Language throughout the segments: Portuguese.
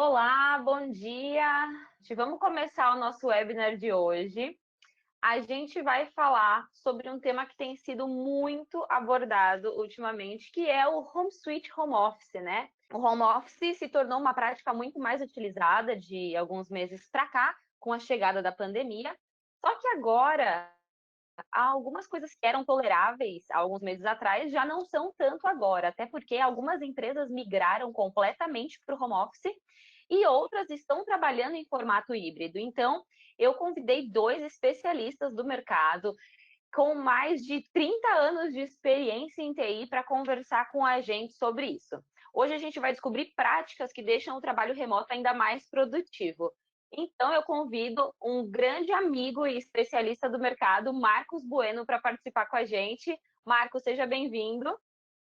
Olá, bom dia! Vamos começar o nosso webinar de hoje. A gente vai falar sobre um tema que tem sido muito abordado ultimamente, que é o Home Switch Home Office, né? O Home Office se tornou uma prática muito mais utilizada de alguns meses para cá, com a chegada da pandemia. Só que agora, algumas coisas que eram toleráveis há alguns meses atrás já não são tanto agora, até porque algumas empresas migraram completamente para o home office e outras estão trabalhando em formato híbrido. Então, eu convidei dois especialistas do mercado com mais de 30 anos de experiência em TI para conversar com a gente sobre isso. Hoje a gente vai descobrir práticas que deixam o trabalho remoto ainda mais produtivo. Então, eu convido um grande amigo e especialista do mercado, Marcos Bueno, para participar com a gente. Marcos, seja bem-vindo.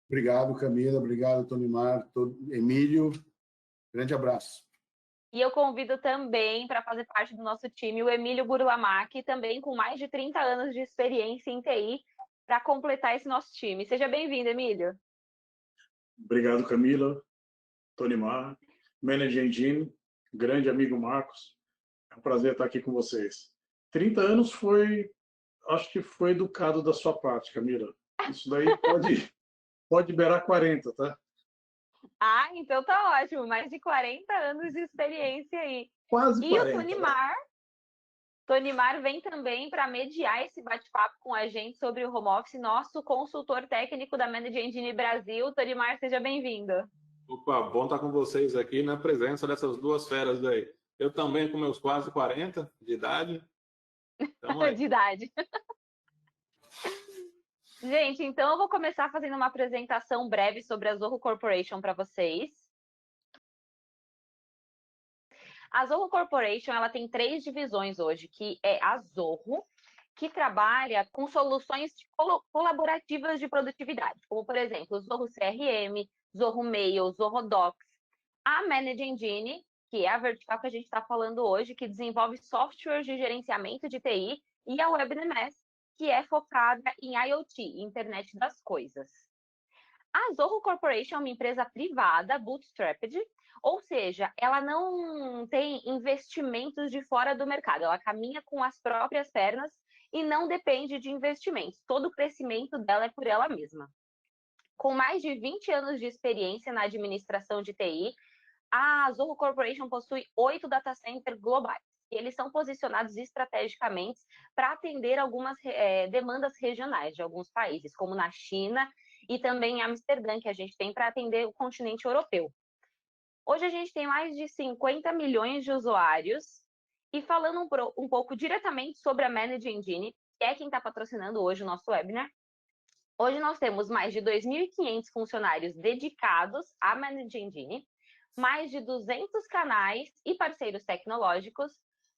Obrigado, Camila. Obrigado, Tonimar. Emílio, grande abraço. E eu convido também para fazer parte do nosso time o Emílio Burlamac, também com mais de 30 anos de experiência em TI, para completar esse nosso time. Seja bem-vindo, Emílio. Obrigado, Camila, Tonimar, Manage Engine, grande amigo Marcos. É um prazer estar aqui com vocês. 30 anos acho que foi educado da sua parte, Camila. Isso daí pode beirar 40, tá? Ah, então tá ótimo. Mais de 40 anos de experiência aí. Quase E 40. o Tonimar vem também para mediar esse bate-papo com a gente sobre o home office, nosso consultor técnico da Manage Engine Brasil. Tonimar, seja bem-vindo. Opa, bom estar com vocês aqui na presença dessas duas feras daí. Eu também com meus quase 40 de idade. De idade. Gente, então eu vou começar fazendo uma apresentação breve sobre a Zoho Corporation para vocês. A Zoho Corporation ela tem 3 divisões hoje, que é a Zoho, que trabalha com soluções colaborativas de produtividade, como, por exemplo, Zoho CRM, Zoho Mail, Zoho Docs. A Manage Engine, que é a vertical que a gente está falando hoje, que desenvolve softwares de gerenciamento de TI, e a WebMS, que é focada em IoT, Internet das Coisas. A Zoho Corporation é uma empresa privada, bootstrapped, ou seja, ela não tem investimentos de fora do mercado, ela caminha com as próprias pernas e não depende de investimentos. Todo o crescimento dela é por ela mesma. Com mais de 20 anos de experiência na administração de TI, a Zoho Corporation possui 8 data centers globais. E eles são posicionados estrategicamente para atender algumas demandas regionais de alguns países, como na China e também em Amsterdã, que a gente tem para atender o continente europeu. Hoje a gente tem mais de 50 milhões de usuários. E falando um pouco diretamente sobre a Manage Engine, que é quem está patrocinando hoje o nosso webinar, hoje nós temos mais de 2.500 funcionários dedicados à Manage Engine, mais de 200 canais e parceiros tecnológicos,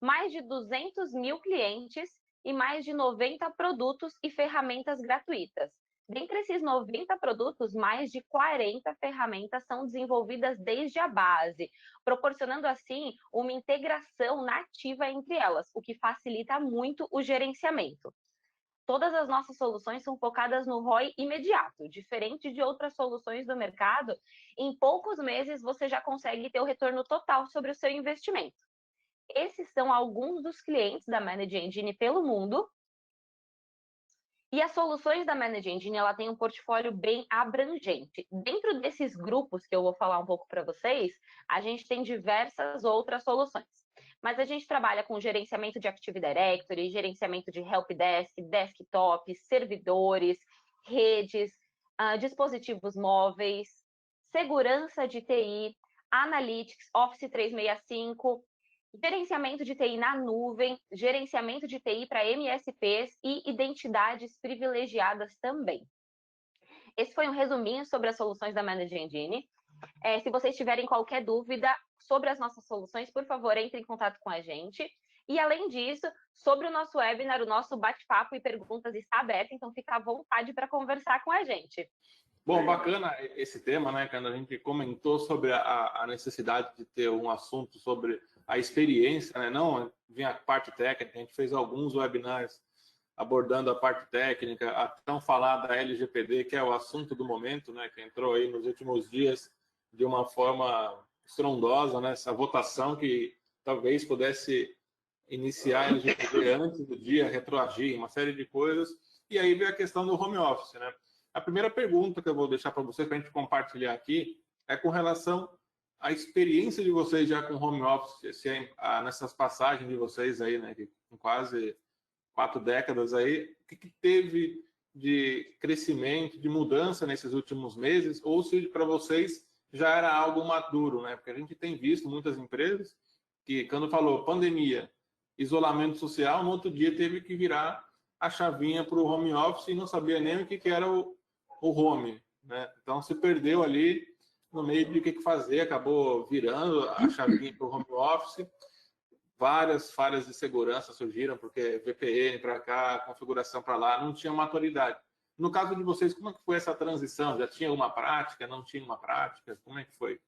mais de 200 mil clientes e mais de 90 produtos e ferramentas gratuitas. Dentre esses 90 produtos, mais de 40 ferramentas são desenvolvidas desde a base, proporcionando assim uma integração nativa entre elas, o que facilita muito o gerenciamento. Todas as nossas soluções são focadas no ROI imediato, diferente de outras soluções do mercado. Em poucos meses você já consegue ter o retorno total sobre o seu investimento. Esses são alguns dos clientes da Manage Engine pelo mundo. E as soluções da Manage Engine, ela tem um portfólio bem abrangente. Dentro desses grupos que eu vou falar um pouco para vocês, a gente tem diversas outras soluções. Mas a gente trabalha com gerenciamento de Active Directory, gerenciamento de Helpdesk, desktops, servidores, redes, dispositivos móveis, segurança de TI, Analytics, Office 365, gerenciamento de TI na nuvem, gerenciamento de TI para MSPs e identidades privilegiadas também. Esse foi um resuminho sobre as soluções da Manage Engine. Se vocês tiverem qualquer dúvida sobre as nossas soluções, por favor, entre em contato com a gente. E, além disso, sobre o nosso webinar, o nosso bate-papo e perguntas está aberto, então fica à vontade para conversar com a gente. Bom, bacana esse tema, né? Quando a gente comentou sobre a necessidade de ter um assunto sobre a experiência, né? Não vinha a parte técnica, a gente fez alguns webinars abordando a parte técnica, até não falar da LGPD, que é o assunto do momento, né? Que entrou aí nos últimos dias de uma forma estrondosa, né? Essa votação que talvez pudesse iniciar a LGPD antes do dia, retroagir, uma série de coisas. E aí veio a questão do home office, né? A primeira pergunta que eu vou deixar para vocês, para a gente compartilhar aqui, é com relação à experiência de vocês já com home office, nessas passagens de vocês aí, né? Com quase 4 décadas aí, o que teve de crescimento, de mudança nesses últimos meses, ou se para vocês já era algo maduro, né? Porque a gente tem visto muitas empresas que, quando falou pandemia, isolamento social, no outro dia teve que virar a chavinha para o home office e não sabia nem o que era o home, né? Então se perdeu ali no meio de o que fazer, acabou virando a chavinha para o home office. Várias falhas de segurança surgiram, porque VPN para cá, configuração para lá, não tinha maturidade. No caso de vocês, como é que foi essa transição? Já tinha uma prática? Não tinha uma prática? Como é que foi?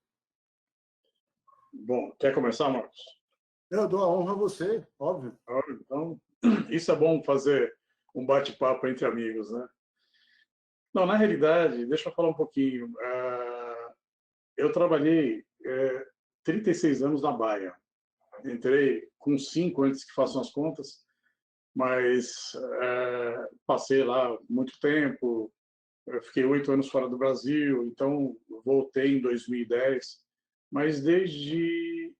Bom, quer começar, Marcos? Eu dou a honra a você, óbvio. Então, isso é bom fazer um bate-papo entre amigos, né? Não, na realidade, deixa eu falar um pouquinho. Eu trabalhei 36 anos na Baia. Entrei com 5 antes que façam as contas, mas passei lá muito tempo. Eu fiquei 8 anos fora do Brasil, então voltei em 2010. Mas desde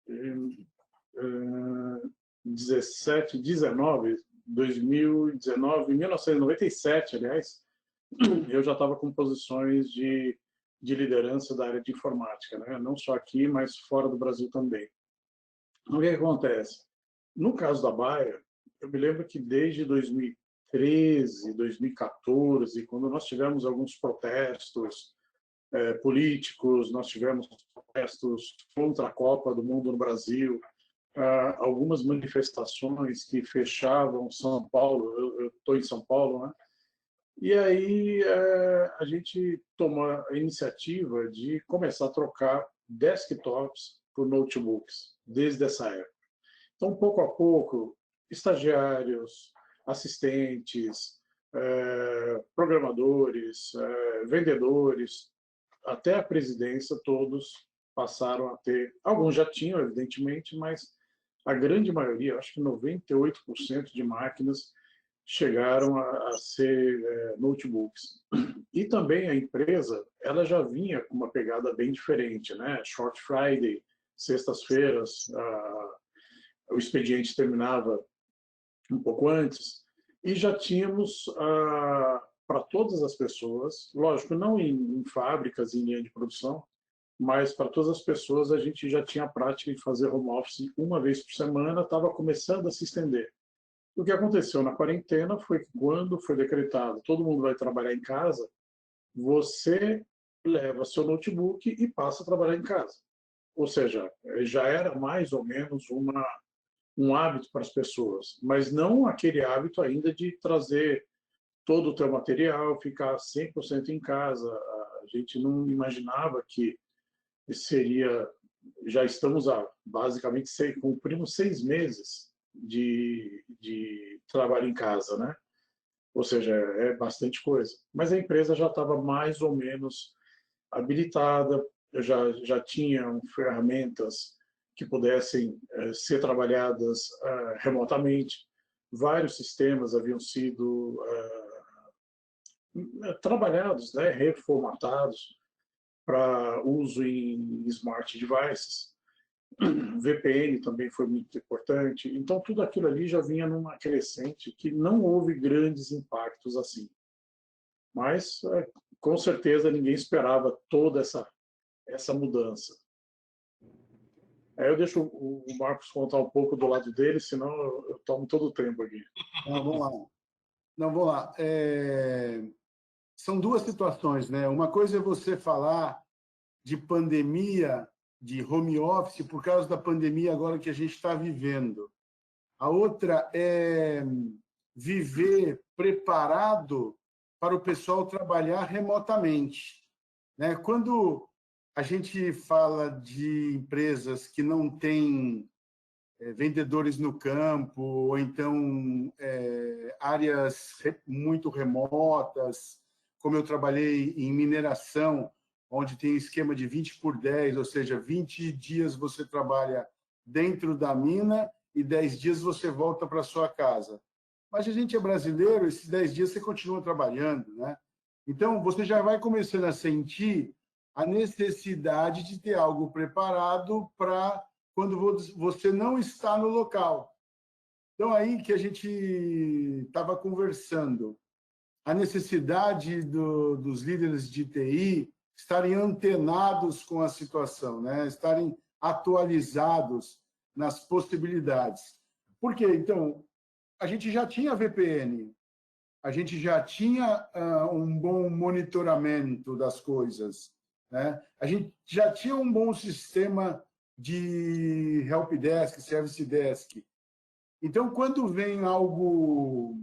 2019, 1997, aliás, eu já estava com posições de liderança da área de informática, né? Não só aqui, mas fora do Brasil também. O que acontece? No caso da Baia, eu me lembro que desde 2013, 2014, quando nós tivemos alguns protestos políticos, nós tivemos protestos contra a Copa do Mundo no Brasil, algumas manifestações que fechavam São Paulo, eu estou em São Paulo, né? E aí a gente tomou a iniciativa de começar a trocar desktops por notebooks, desde essa época. Então, pouco a pouco, estagiários, assistentes, programadores, vendedores, até a presidência, todos passaram a ter. Alguns já tinham, evidentemente, mas a grande maioria, acho que 98% de máquinas, chegaram a ser notebooks. E também a empresa, ela já vinha com uma pegada bem diferente, né? Short Friday, sextas-feiras, o expediente terminava um pouco antes, e já tínhamos para todas as pessoas, lógico, não em fábricas, em linha de produção, mas para todas as pessoas a gente já tinha a prática de fazer home office uma vez por semana, estava começando a se estender. O que aconteceu na quarentena foi que, quando foi decretado todo mundo vai trabalhar em casa, você leva seu notebook e passa a trabalhar em casa. Ou seja, já era mais ou menos um hábito para as pessoas, mas não aquele hábito ainda de trazer todo o teu material, ficar 100% em casa. A gente não imaginava que seria... Já estamos basicamente cumprimos 6 meses de trabalho em casa, né? Ou seja, é bastante coisa. Mas a empresa já estava mais ou menos habilitada, já tinham ferramentas que pudessem ser trabalhadas remotamente. Vários sistemas haviam sido trabalhados, né, reformatados para uso em smart devices. VPN também foi muito importante. Então, tudo aquilo ali já vinha numa crescente que não houve grandes impactos assim. Mas, com certeza, ninguém esperava toda essa mudança. Aí eu deixo o Marcos contar um pouco do lado dele, senão eu tomo todo o tempo aqui. Não, vamos lá. Não, vamos lá. São duas situações, né? Uma coisa é você falar de pandemia, de home office, por causa da pandemia agora que a gente está vivendo. A outra é viver preparado para o pessoal trabalhar remotamente, né? Quando a gente fala de empresas que não têm vendedores no campo, ou então áreas muito remotas, como eu trabalhei em mineração, onde tem esquema de 20 por 10, ou seja, 20 dias você trabalha dentro da mina e 10 dias você volta para sua casa. Mas a gente é brasileiro, esses 10 dias você continua trabalhando, né? Então, você já vai começando a sentir a necessidade de ter algo preparado para quando você não está no local. Então, aí que a gente estava conversando, a necessidade dos líderes de TI estarem antenados com a situação, né? Estarem atualizados nas possibilidades. Por quê? Então, a gente já tinha VPN, a gente já tinha um bom monitoramento das coisas, né? A gente já tinha um bom sistema de helpdesk, service desk. Então, quando vem algo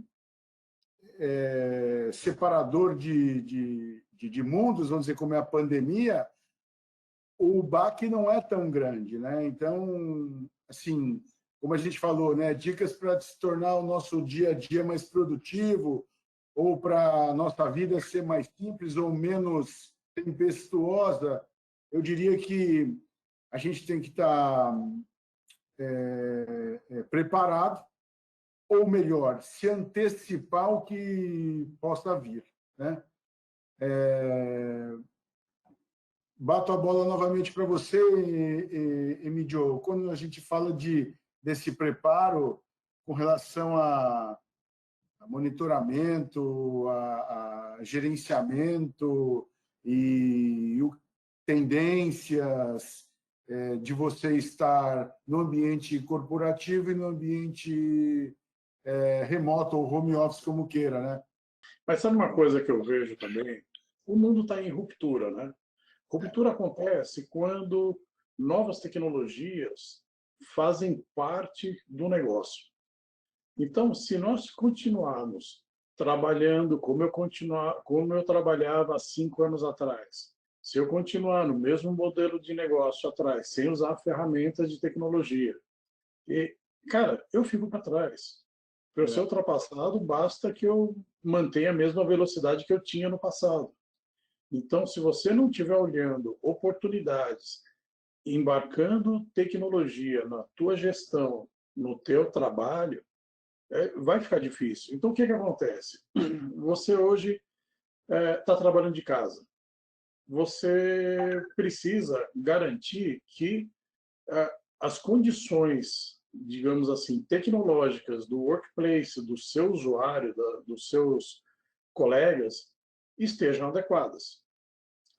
separador de mundos, vamos dizer, como é a pandemia, o baque não é tão grande, né? Então, assim, como a gente falou, né? Dicas para se tornar o nosso dia a dia mais produtivo ou para a nossa vida ser mais simples ou menos tempestuosa, eu diria que a gente tem que estar preparado, ou melhor, se antecipar o que possa vir, né? Bato a bola novamente para você, Emidio. Quando a gente fala desse preparo com relação a monitoramento, a gerenciamento e tendências de você estar no ambiente corporativo e no ambiente remoto ou home office, como queira, né? Mas sabe uma coisa que eu vejo também? O mundo está em ruptura, né? Ruptura acontece quando novas tecnologias fazem parte do negócio. Então, se nós continuarmos trabalhando como eu trabalhava há 5 anos atrás, se eu continuar no mesmo modelo de negócio atrás, sem usar ferramentas de tecnologia, cara, eu fico para trás. Para eu ser ultrapassado, basta que eu mantenha a mesma velocidade que eu tinha no passado. Então, se você não estiver olhando oportunidades, embarcando tecnologia na tua gestão, no teu trabalho, vai ficar difícil. Então, o que acontece? Você hoje está trabalhando de casa. Você precisa garantir que as condições, digamos assim, tecnológicas do workplace, do seu usuário, dos seus colegas, estejam adequadas.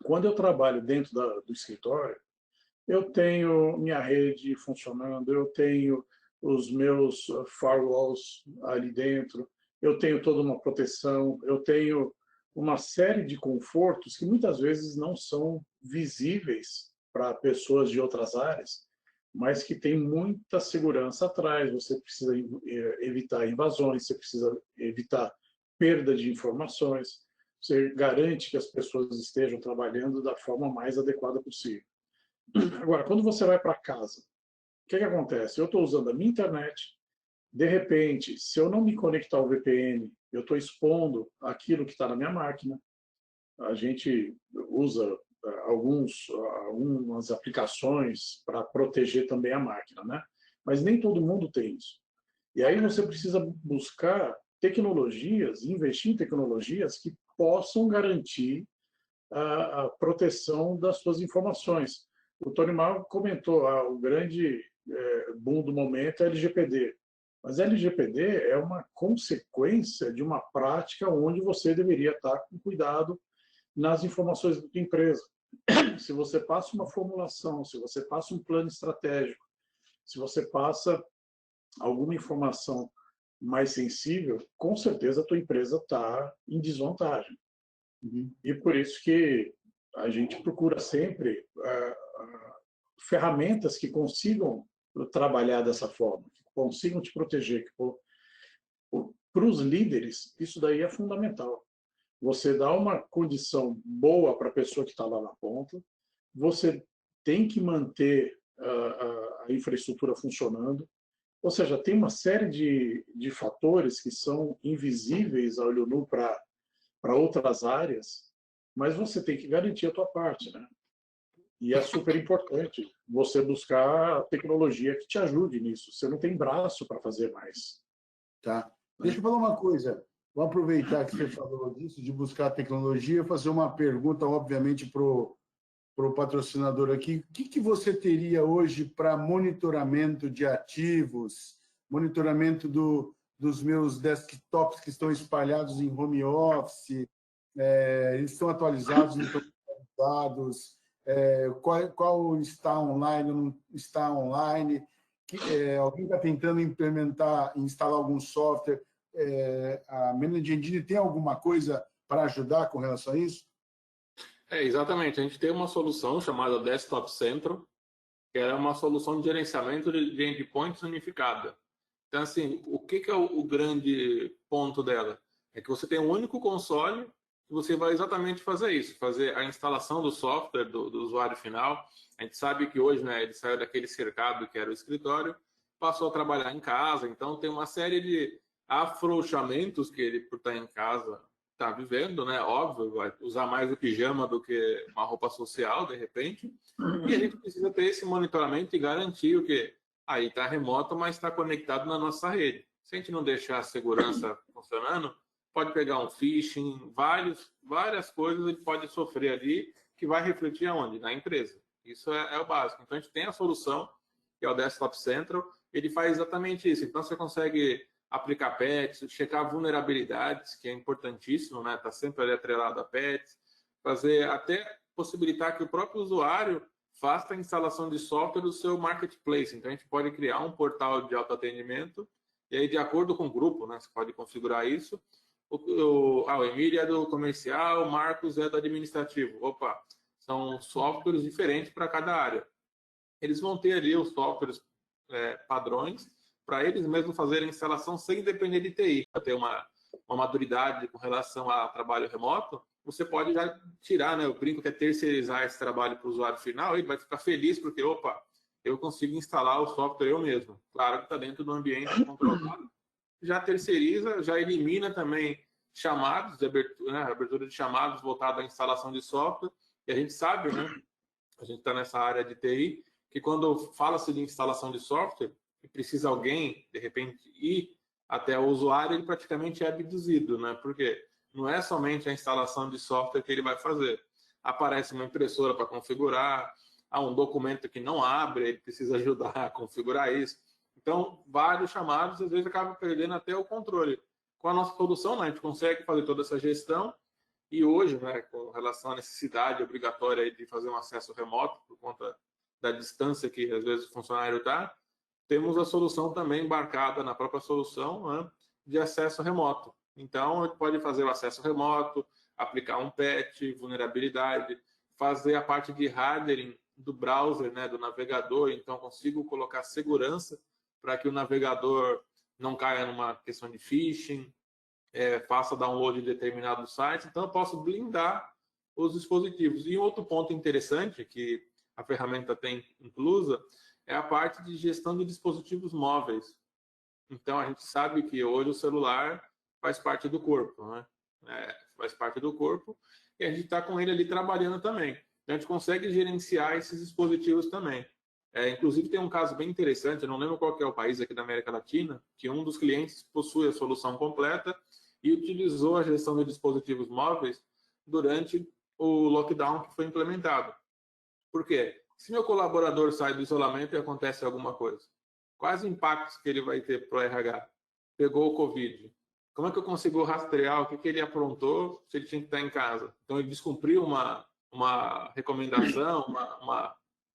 Quando eu trabalho dentro do escritório, eu tenho minha rede funcionando, eu tenho os meus firewalls ali dentro, eu tenho toda uma proteção, eu tenho uma série de confortos que muitas vezes não são visíveis para pessoas de outras áreas, mas que tem muita segurança atrás. Você precisa evitar invasões, você precisa evitar perda de informações, você garante que as pessoas estejam trabalhando da forma mais adequada possível. Agora, quando você vai para casa, o que acontece? Eu estou usando a minha internet, de repente, se eu não me conectar ao VPN, eu estou expondo aquilo que está na minha máquina. A gente usa algumas aplicações para proteger também a máquina, né? Mas nem todo mundo tem isso. E aí você precisa buscar tecnologias, investir em tecnologias que possam garantir a proteção das suas informações. O Tony Mal comentou, o grande boom do momento é LGPD. Mas LGPD é uma consequência de uma prática onde você deveria estar com cuidado nas informações da sua empresa. Se você passa uma formulação, se você passa um plano estratégico, se você passa alguma informação mais sensível, com certeza a tua empresa está em desvantagem. E por isso que a gente procura sempre ferramentas que consigam trabalhar dessa forma, que consigam te proteger. Para os líderes, isso daí é fundamental. Você dá uma condição boa para a pessoa que está lá na ponta, você tem que manter a infraestrutura funcionando, ou seja, tem uma série de fatores que são invisíveis a olho nu para outras áreas, mas você tem que garantir a tua parte, né? E é super importante você buscar a tecnologia que te ajude nisso. Você não tem braço para fazer mais. Tá. Deixa eu falar uma coisa. Vou aproveitar que você falou disso, de buscar tecnologia, fazer uma pergunta, obviamente, para o patrocinador aqui. O que você teria hoje para monitoramento de ativos, monitoramento dos meus desktops que estão espalhados em home office, eles estão atualizados, não estão atualizados, qual está online ou não está online, alguém está tentando implementar, instalar algum software, a Managing Engine tem alguma coisa para ajudar com relação a isso? Exatamente. A gente tem uma solução chamada Desktop Central, que é uma solução de gerenciamento de endpoints unificada. Então, assim, o que é o grande ponto dela? É que você tem um único console que você vai exatamente fazer isso, fazer a instalação do software do usuário final. A gente sabe que hoje, né, ele saiu daquele cercado que era o escritório, passou a trabalhar em casa, então tem uma série de afrouxamentos que ele, por estar em casa, está vivendo, né? Óbvio, vai usar mais o pijama do que uma roupa social, de repente. E a gente precisa ter esse monitoramento e garantir o que aí está remoto, mas está conectado na nossa rede. Se a gente não deixar a segurança funcionando, pode pegar um phishing, várias coisas ele pode sofrer ali, que vai refletir aonde? Na empresa. Isso é o básico. Então, a gente tem a solução, que é o Desktop Central, ele faz exatamente isso. Então, você consegue aplicar patches, checar vulnerabilidades, que é importantíssimo, né? Está sempre ali atrelado a patches, fazer até possibilitar que o próprio usuário faça a instalação de software do seu marketplace. Então, a gente pode criar um portal de autoatendimento e aí, de acordo com o grupo, né, você pode configurar isso. O Emílio é do comercial, o Marcos é do administrativo. Opa, são softwares diferentes para cada área. Eles vão ter ali os softwares padrões para eles mesmos fazerem a instalação sem depender de TI. Para ter uma maturidade com relação a trabalho remoto, você pode já tirar, né? Eu brinco que é terceirizar esse trabalho para o usuário final, ele vai ficar feliz porque, opa, eu consigo instalar o software eu mesmo. Claro que está dentro do ambiente controlado. Já terceiriza, já elimina também chamados, de abertura, né? Abertura de chamados voltado à instalação de software. E a gente sabe, né? A gente está nessa área de TI, que quando fala-se de instalação de software, e precisa alguém, de repente, ir até o usuário, ele praticamente é abduzido, né? Porque não é somente a instalação de software que ele vai fazer. Aparece uma impressora para configurar, há um documento que não abre, ele precisa ajudar a configurar isso. Então, vários chamados, às vezes, acaba perdendo até o controle. Com a nossa solução, né, a gente consegue fazer toda essa gestão e hoje, né, com relação à necessidade obrigatória de fazer um acesso remoto por conta da distância que, às vezes, o funcionário está, temos a solução também embarcada na própria solução, né, de acesso remoto. Então, ele pode fazer o acesso remoto, aplicar um patch, vulnerabilidade, fazer a parte de hardening do browser, né, do navegador. Então, consigo colocar segurança para que o navegador não caia numa questão de phishing, faça download de determinados sites. Então, eu posso blindar os dispositivos. E outro ponto interessante que a ferramenta tem inclusa é a parte de gestão de dispositivos móveis. Então, a gente sabe que hoje o celular faz parte do corpo, né? Faz parte do corpo e a gente está com ele ali trabalhando também. Então, a gente consegue gerenciar esses dispositivos também. Inclusive, tem um caso bem interessante, eu não lembro qual que é o país aqui da América Latina, que um dos clientes possui a solução completa e utilizou a gestão de dispositivos móveis durante o lockdown que foi implementado. Por quê? Se meu colaborador sai do isolamento e acontece alguma coisa, quais impactos que ele vai ter para o RH? Pegou o Covid. Como é que eu consigo rastrear o que ele aprontou se ele tinha que estar em casa? Então, ele descumpriu uma recomendação,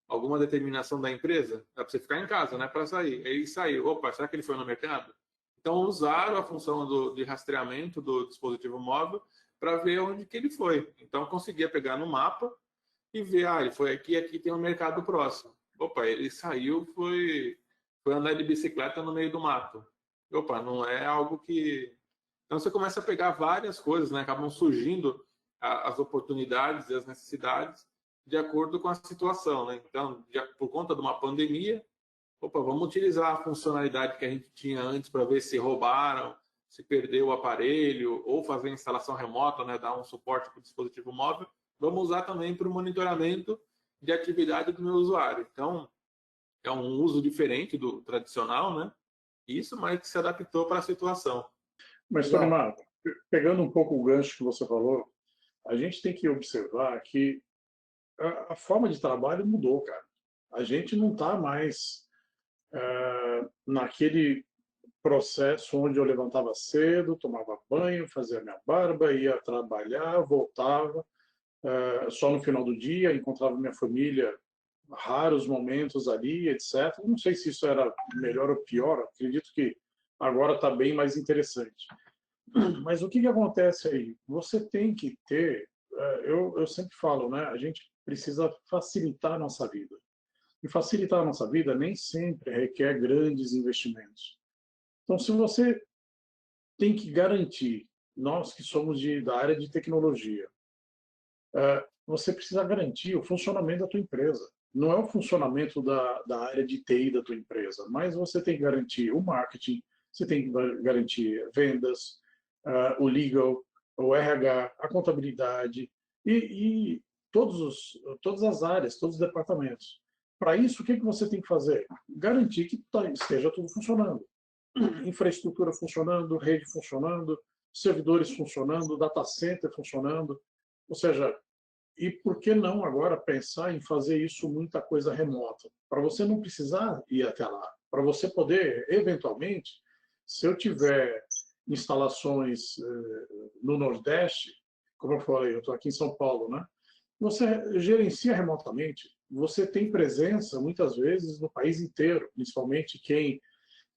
alguma determinação da empresa? É para você ficar em casa, não é para sair. Ele saiu. Opa, será que ele foi no mercado? Então, usaram a função de rastreamento do dispositivo móvel para ver onde que ele foi. Então, eu conseguia pegar no mapa e ver, ele foi aqui tem um mercado próximo. Opa, ele saiu, foi andar de bicicleta no meio do mato. Opa, não é algo que... Então, você começa a pegar várias coisas, né? Acabam surgindo as oportunidades e as necessidades de acordo com a situação, né? Então, por conta de uma pandemia, vamos utilizar a funcionalidade que a gente tinha antes para ver se roubaram, se perder o aparelho, ou fazer instalação remota, né, dar um suporte para o dispositivo móvel, vamos usar também para o monitoramento de atividade do meu usuário. Então, é um uso diferente do tradicional, né? Isso, mas que se adaptou para a situação. Mas, Tonimar, pegando um pouco o gancho que você falou, a gente tem que observar que a forma de trabalho mudou, cara. A gente não está mais naquele processo onde eu levantava cedo, tomava banho, fazia minha barba, ia trabalhar, voltava, só no final do dia, encontrava minha família, raros momentos ali, etc. Não sei se isso era melhor ou pior, acredito que agora está bem mais interessante. Mas o que acontece aí? Você tem que ter, eu sempre falo, né? A gente precisa facilitar a nossa vida. E facilitar a nossa vida nem sempre requer grandes investimentos. Então, se você tem que garantir, nós que somos da área de tecnologia, você precisa garantir o funcionamento da tua empresa. Não é o funcionamento da área de TI da tua empresa, mas você tem que garantir o marketing, você tem que garantir vendas, o legal, o RH, a contabilidade e todas as áreas, todos os departamentos. Para isso, o que você tem que fazer? Garantir que esteja tudo funcionando. Infraestrutura funcionando, rede funcionando, servidores funcionando, data center funcionando. Ou seja, e por que não agora pensar em fazer isso muita coisa remota? Para você não precisar ir até lá. Para você poder, eventualmente, se eu tiver instalações no Nordeste, como eu falei, eu estou aqui em São Paulo, né? Você gerencia remotamente. Você tem presença, muitas vezes, no país inteiro, principalmente quem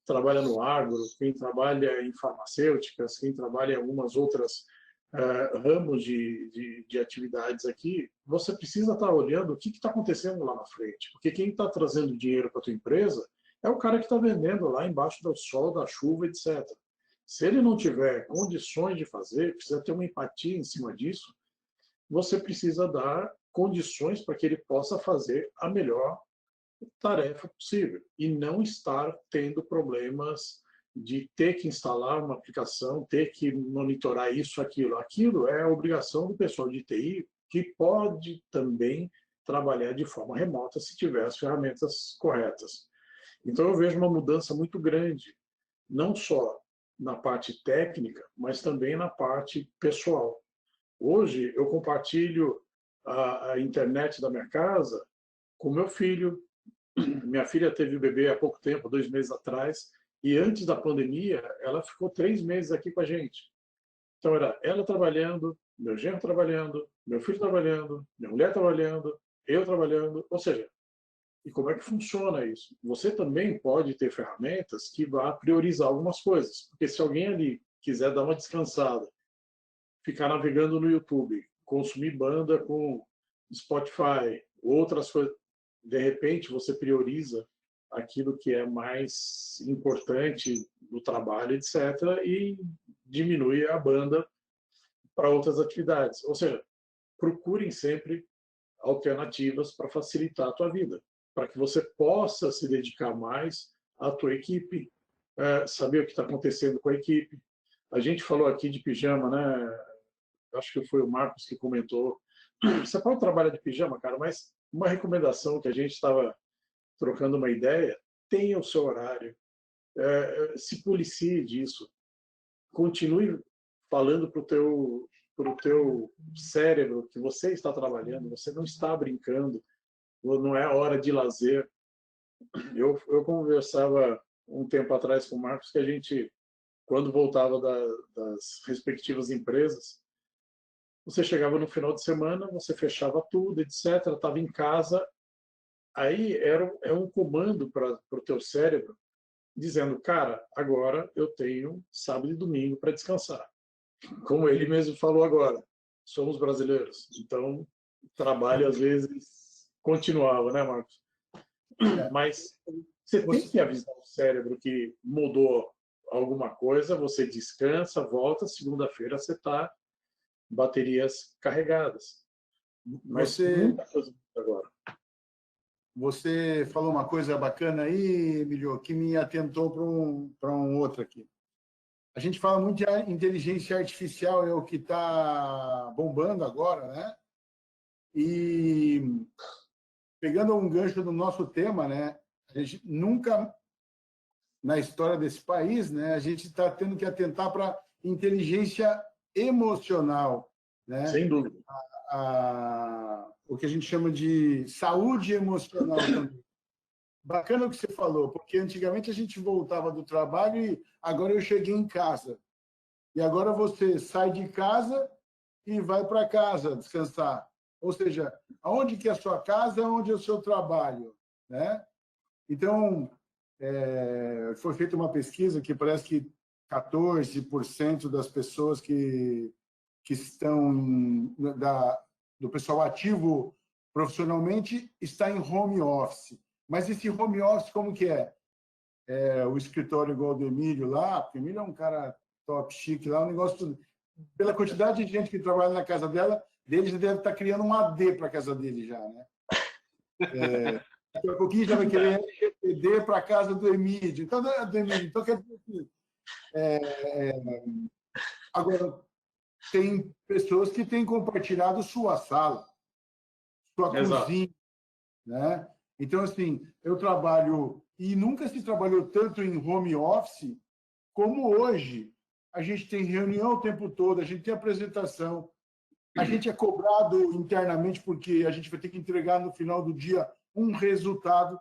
trabalha no agro, quem trabalha em farmacêuticas, quem trabalha em algumas outras ramos de atividades aqui, você precisa estar olhando o que está acontecendo lá na frente. Porque quem está trazendo dinheiro para a tua empresa é o cara que está vendendo lá embaixo do sol, da chuva, etc. Se ele não tiver condições de fazer, precisa ter uma empatia em cima disso, você precisa dar condições para que ele possa fazer a melhor tarefa possível e não estar tendo problemas de ter que instalar uma aplicação, ter que monitorar isso, aquilo. Aquilo é a obrigação do pessoal de TI, que pode também trabalhar de forma remota se tiver as ferramentas corretas. Então eu vejo uma mudança muito grande, não só na parte técnica, mas também na parte pessoal. Hoje eu compartilho a internet da minha casa com meu filho. Minha filha teve bebê há pouco tempo, 2 meses atrás, e antes da pandemia, ela ficou 3 meses aqui com a gente. Então, era ela trabalhando, meu genro trabalhando, meu filho trabalhando, minha mulher trabalhando, eu trabalhando. Ou seja, e como é que funciona isso? Você também pode ter ferramentas que vá priorizar algumas coisas. Porque se alguém ali quiser dar uma descansada, ficar navegando no YouTube, consumir banda com Spotify, outras coisas, de repente você prioriza aquilo que é mais importante no trabalho, etc., e diminui a banda para outras atividades. Ou seja, procurem sempre alternativas para facilitar a tua vida, para que você possa se dedicar mais à tua equipe, saber o que está acontecendo com a equipe. A gente falou aqui de pijama, né? Acho que foi o Marcos que comentou. Você pode trabalhar de pijama, cara, mas uma recomendação que a gente estava trocando uma ideia, tenha o seu horário, se policie disso, continue falando para o teu cérebro que você está trabalhando, você não está brincando, não é hora de lazer. Eu conversava um tempo atrás com o Marcos que a gente, quando voltava das respectivas empresas, você chegava no final de semana, você fechava tudo, etc., estava em casa, aí é um comando para o teu cérebro dizendo, cara, agora eu tenho sábado e domingo para descansar. Como ele mesmo falou agora, somos brasileiros, então o trabalho às vezes continuava, né, Marcos? Mas você tem que avisar o cérebro que mudou alguma coisa, você descansa, volta, segunda-feira você está baterias carregadas. Mas muita coisa agora. Você falou uma coisa bacana aí, Emílio, que me atentou para um outro aqui. A gente fala muito de inteligência artificial, é o que está bombando agora, né? E pegando um gancho do nosso tema, né? A gente nunca na história desse país, né? A gente está tendo que atentar para inteligência emocional, né? Sem dúvida. O que a gente chama de saúde emocional também. Bacana o que você falou, porque antigamente a gente voltava do trabalho e agora eu cheguei em casa. E agora você sai de casa e vai para casa descansar. Ou seja, aonde que é a sua casa, onde é o seu trabalho, né? Então, foi feita uma pesquisa que parece que 14% das pessoas que estão do pessoal ativo profissionalmente está em home office. Mas esse home office como que é? O escritório igual do Emílio lá, porque o Emílio é um cara top, chique lá, um negócio... Pela quantidade de gente que trabalha na casa dele já deve estar criando um AD para a casa dele já, né? Daqui a pouquinho já vai querer LGPD para a casa do Emílio. Então, quer dizer assim, agora, tem pessoas que têm compartilhado sua sala, sua Exato. cozinha, né? Então, assim, eu trabalho, e nunca se trabalhou tanto em home office como hoje. A gente tem reunião o tempo todo, a gente tem apresentação, a gente é cobrado internamente porque a gente vai ter que entregar no final do dia um resultado,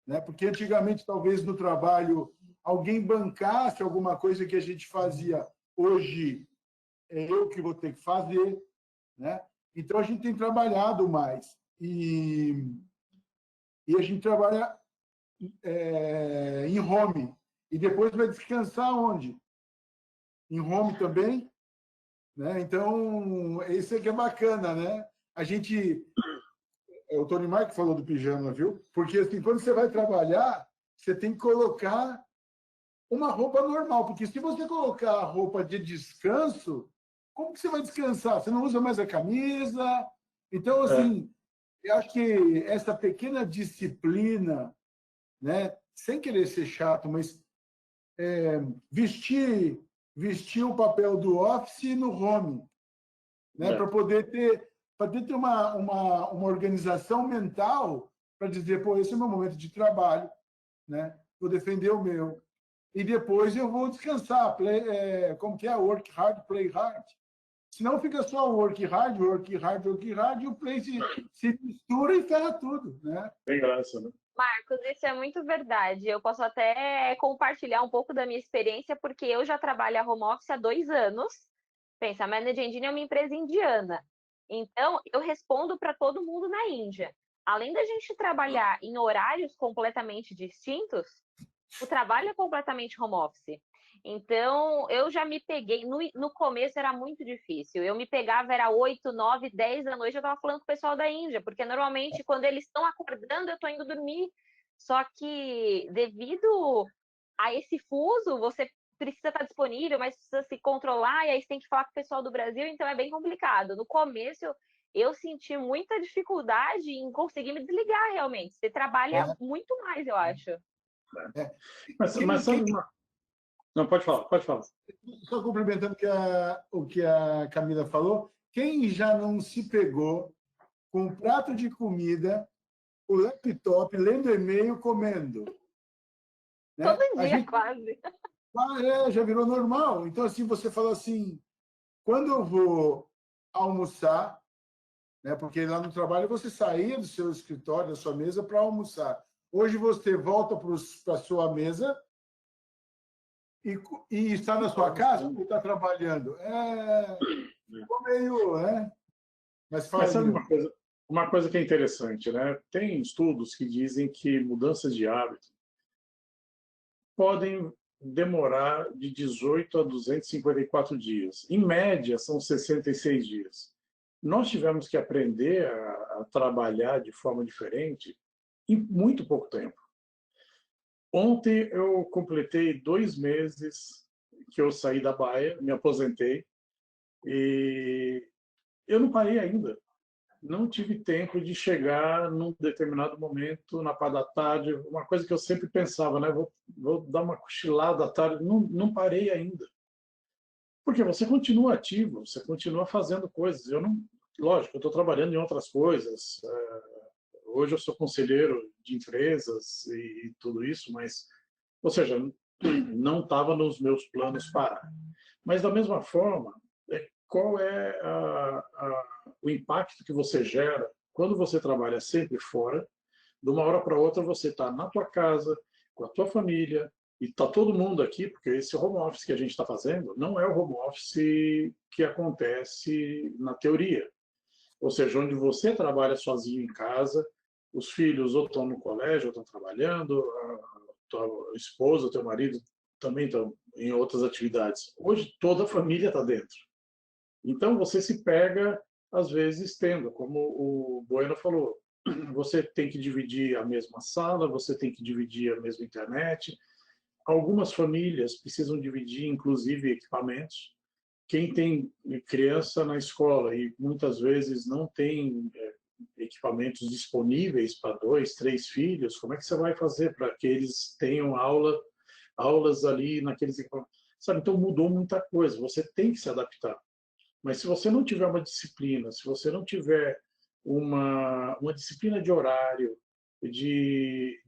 né? Porque antigamente, talvez no trabalho, alguém bancasse alguma coisa que a gente fazia. Hoje, é eu que vou ter que fazer, né? Então, a gente tem trabalhado mais. E a gente trabalha em home. E depois vai descansar onde? Em home também, né? Então, isso aqui é bacana, né? A gente... O Tony Mark falou do pijama, viu? Porque, assim, quando você vai trabalhar, você tem que colocar uma roupa normal. Porque se você colocar a roupa de descanso, como que você vai descansar? Você não usa mais a camisa. Então, assim, eu acho que essa pequena disciplina, né? Sem querer ser chato, mas vestir o papel do office no home, né? Para poder ter uma organização mental para dizer, pô, esse é o meu momento de trabalho, né? Vou defender o meu. E depois eu vou descansar. Como que é? Work hard, play hard. Senão fica só work hard, work hard, work hard, e o play se mistura e ferra tudo, né? Tem graça, né? Marcos, isso é muito verdade. Eu posso até compartilhar um pouco da minha experiência, porque eu já trabalho a home office há 2 anos. Pensa, a Manage Engine é uma empresa indiana. Então, eu respondo para todo mundo na Índia. Além da gente trabalhar em horários completamente distintos, o trabalho é completamente home office. Então, eu já me peguei... No começo era muito difícil. Eu me pegava, era 8, 9, 10 da noite, eu estava falando com o pessoal da Índia, porque normalmente, quando eles estão acordando, eu estou indo dormir. Só que, devido a esse fuso, você precisa estar disponível, mas precisa se controlar, e aí você tem que falar com o pessoal do Brasil, então é bem complicado. No começo, eu senti muita dificuldade em conseguir me desligar, realmente. Você trabalha muito mais, eu acho. Mas sabe uma... Não, pode falar, pode falar. Só complementando o que a Camila falou, quem já não se pegou com um prato de comida, o laptop, lendo e-mail, comendo? Né? Todo dia, quase. Já virou normal. Então, assim, você fala assim, quando eu vou almoçar, né, porque lá no trabalho você saía do seu escritório, da sua mesa, para almoçar. Hoje você volta para a sua mesa e está na sua casa ou está trabalhando? Ficou meio... Mas sabe uma coisa que é interessante, né? Tem estudos que dizem que mudanças de hábito podem demorar de 18 a 254 dias. Em média, são 66 dias. Nós tivemos que aprender a trabalhar de forma diferente em muito pouco tempo. Ontem eu completei 2 meses que eu saí da Baia, me aposentei, e eu não parei ainda. não tive tempo de chegar num determinado momento, na parte da tarde, uma coisa que eu sempre pensava, né? Vou dar uma cochilada à tarde, não parei ainda. Porque você continua ativo, você continua fazendo coisas. Eu não, lógico, eu estou trabalhando em outras coisas. Hoje eu sou conselheiro de empresas e tudo isso, mas, ou seja, não estava nos meus planos parar. Mas, da mesma forma, qual é o impacto que você gera quando você trabalha sempre fora? De uma hora para outra você está na tua casa, com a tua família, e está todo mundo aqui, porque esse home office que a gente está fazendo não é o home office que acontece na teoria. Ou seja, onde você trabalha sozinho em casa, os filhos ou estão no colégio, ou estão trabalhando, a tua esposa, o teu marido também estão em outras atividades. Hoje toda a família está dentro. Então você se pega, às vezes, tendo, como o Bueno falou, você tem que dividir a mesma sala, você tem que dividir a mesma internet. Algumas famílias precisam dividir, inclusive, equipamentos. Quem tem criança na escola e muitas vezes não tem equipamentos disponíveis para 2, 3 filhos, como é que você vai fazer para que eles tenham aulas ali naqueles equipamentos? Sabe? Então mudou muita coisa, você tem que se adaptar. Mas se você não tiver uma disciplina, se você não tiver uma disciplina de horário, de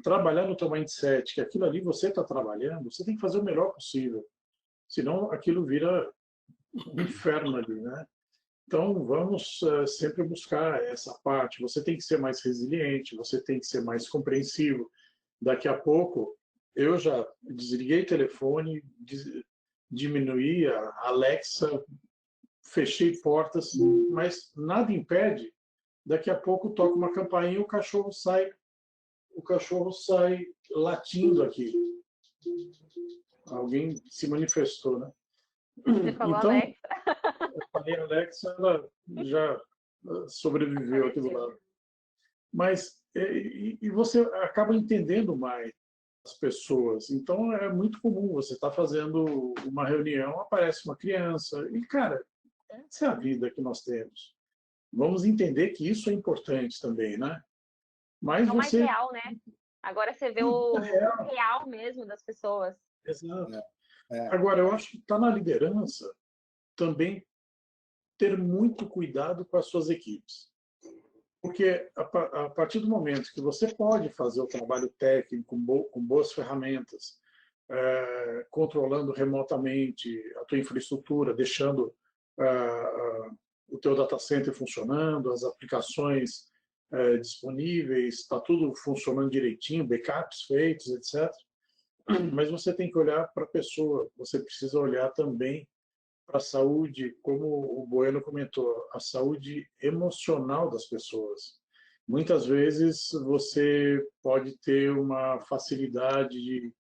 trabalhar no teu mindset, que aquilo ali você está trabalhando, você tem que fazer o melhor possível. Senão aquilo vira um inferno ali, né? Então vamos sempre buscar essa parte. Você tem que ser mais resiliente, você tem que ser mais compreensivo. Daqui a pouco eu já desliguei o telefone, diminuí a Alexa, fechei portas, mas nada impede. Daqui a pouco toca uma campainha e o cachorro sai latindo aqui. Alguém se manifestou, né? Você falou Então, Alexa. eu falei Alexa, ela já sobreviveu aqui do lado. Mas e você acaba entendendo mais as pessoas. Então é muito comum você estar fazendo uma reunião, aparece uma criança e cara, essa é a vida que nós temos. Vamos entender que isso é importante também, né? Mas É o mais você real, né? Agora você vê o real mesmo das pessoas. exato. É. Agora eu acho que está na liderança também ter muito cuidado com as suas equipes. Porque a partir do momento que você pode fazer o trabalho técnico com boas ferramentas, controlando remotamente a tua infraestrutura, deixando o teu data center funcionando, as aplicações disponíveis, está tudo funcionando direitinho, backups feitos, etc. Mas você tem que olhar para a pessoa, você precisa olhar também para a saúde, como o Bueno comentou, a saúde emocional das pessoas. Muitas vezes você pode ter uma facilidade de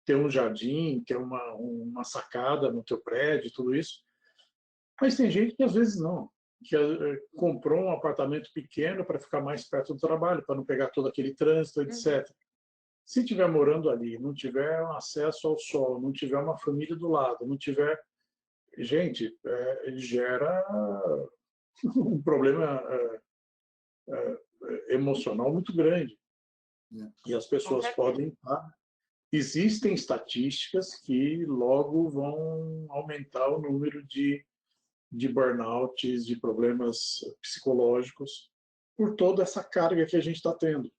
ter um jardim, ter uma sacada no teu prédio, tudo isso, mas tem gente que às vezes não, que comprou um apartamento pequeno para ficar mais perto do trabalho, para não pegar todo aquele trânsito, etc. Se estiver morando ali, não tiver acesso ao sol, não tiver uma família do lado, não tiver gente, gera um problema emocional muito grande. E as pessoas podem estar. Existem estatísticas que logo vão aumentar o número de burnouts, de problemas psicológicos, por toda essa carga que a gente está tendo.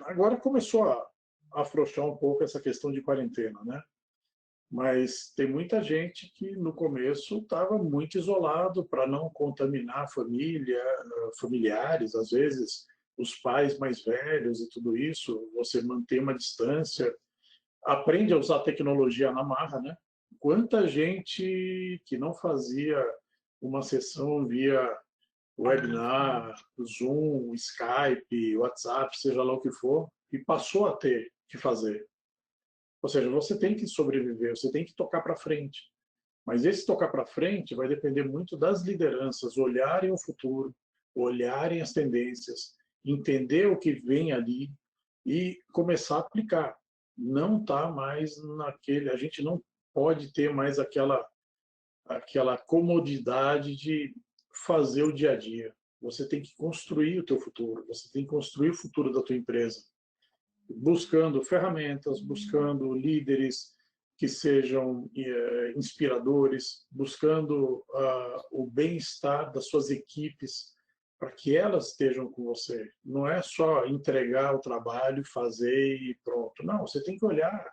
Agora começou a afrouxar um pouco essa questão de quarentena, né? Mas tem muita gente que no começo estava muito isolado para não contaminar a família, familiares, às vezes os pais mais velhos e tudo isso, você manter uma distância, aprende a usar a tecnologia na marra, né? Quanta gente que não fazia uma sessão via webinar, Zoom, Skype, WhatsApp, seja lá o que for, e passou a ter que fazer. Ou seja, você tem que sobreviver, você tem que tocar para frente. Mas esse tocar para frente vai depender muito das lideranças olharem o futuro, olharem as tendências, entender o que vem ali e começar a aplicar. Não está mais naquele... A gente não pode ter mais aquela comodidade de fazer o dia a dia. Você tem que construir o teu futuro. Você tem que construir o futuro da tua empresa, buscando ferramentas, buscando líderes que sejam inspiradores, buscando o bem-estar das suas equipes para que elas estejam com você. Não é só entregar o trabalho, fazer e pronto. Não, você tem que olhar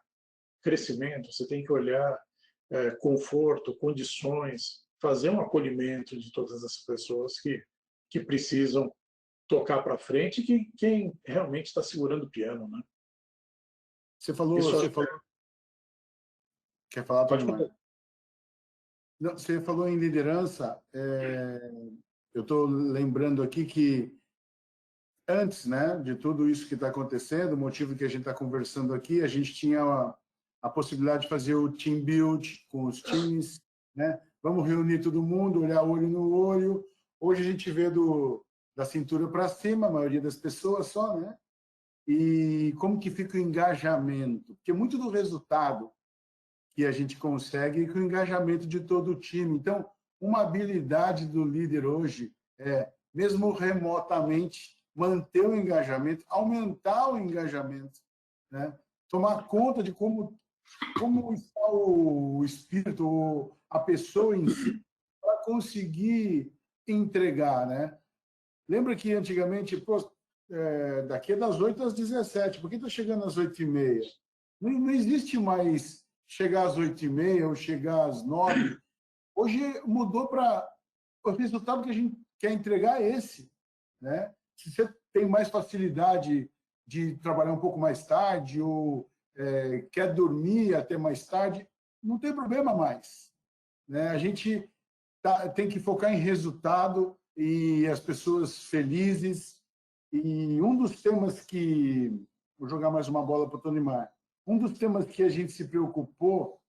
crescimento, você tem que olhar conforto, condições, fazer um acolhimento de todas as pessoas que precisam tocar para frente, que quem realmente está segurando o piano, né? Você falou, quer falar, Pode Tony? falar. Não, você falou em liderança. Eu estou lembrando aqui que antes, né, de tudo isso que está acontecendo, o motivo que a gente está conversando aqui, a gente tinha a possibilidade de fazer o team build com os times, né? Vamos reunir todo mundo, olhar olho no olho. Hoje a gente vê da cintura para cima, a maioria das pessoas só, né? E como que fica o engajamento? Porque muito do resultado que a gente consegue com o engajamento de todo o time. Então, uma habilidade do líder hoje é, mesmo remotamente, manter o engajamento, aumentar o engajamento, né? Tomar conta de como está o espírito, a pessoa em si, para conseguir entregar, né? Lembra que antigamente, daqui é das 8 às 17, por que está chegando às 8h30? Não existe mais chegar às 8h30 ou chegar às 9. Hoje mudou para o resultado que a gente quer entregar é esse, né? Se você tem mais facilidade de trabalhar um pouco mais tarde ou quer dormir até mais tarde, não tem problema mais, né? A gente tem que focar em resultado e as pessoas felizes. E um dos temas que... Vou jogar mais uma bola para o Tony Mar. Um dos temas que a gente se preocupou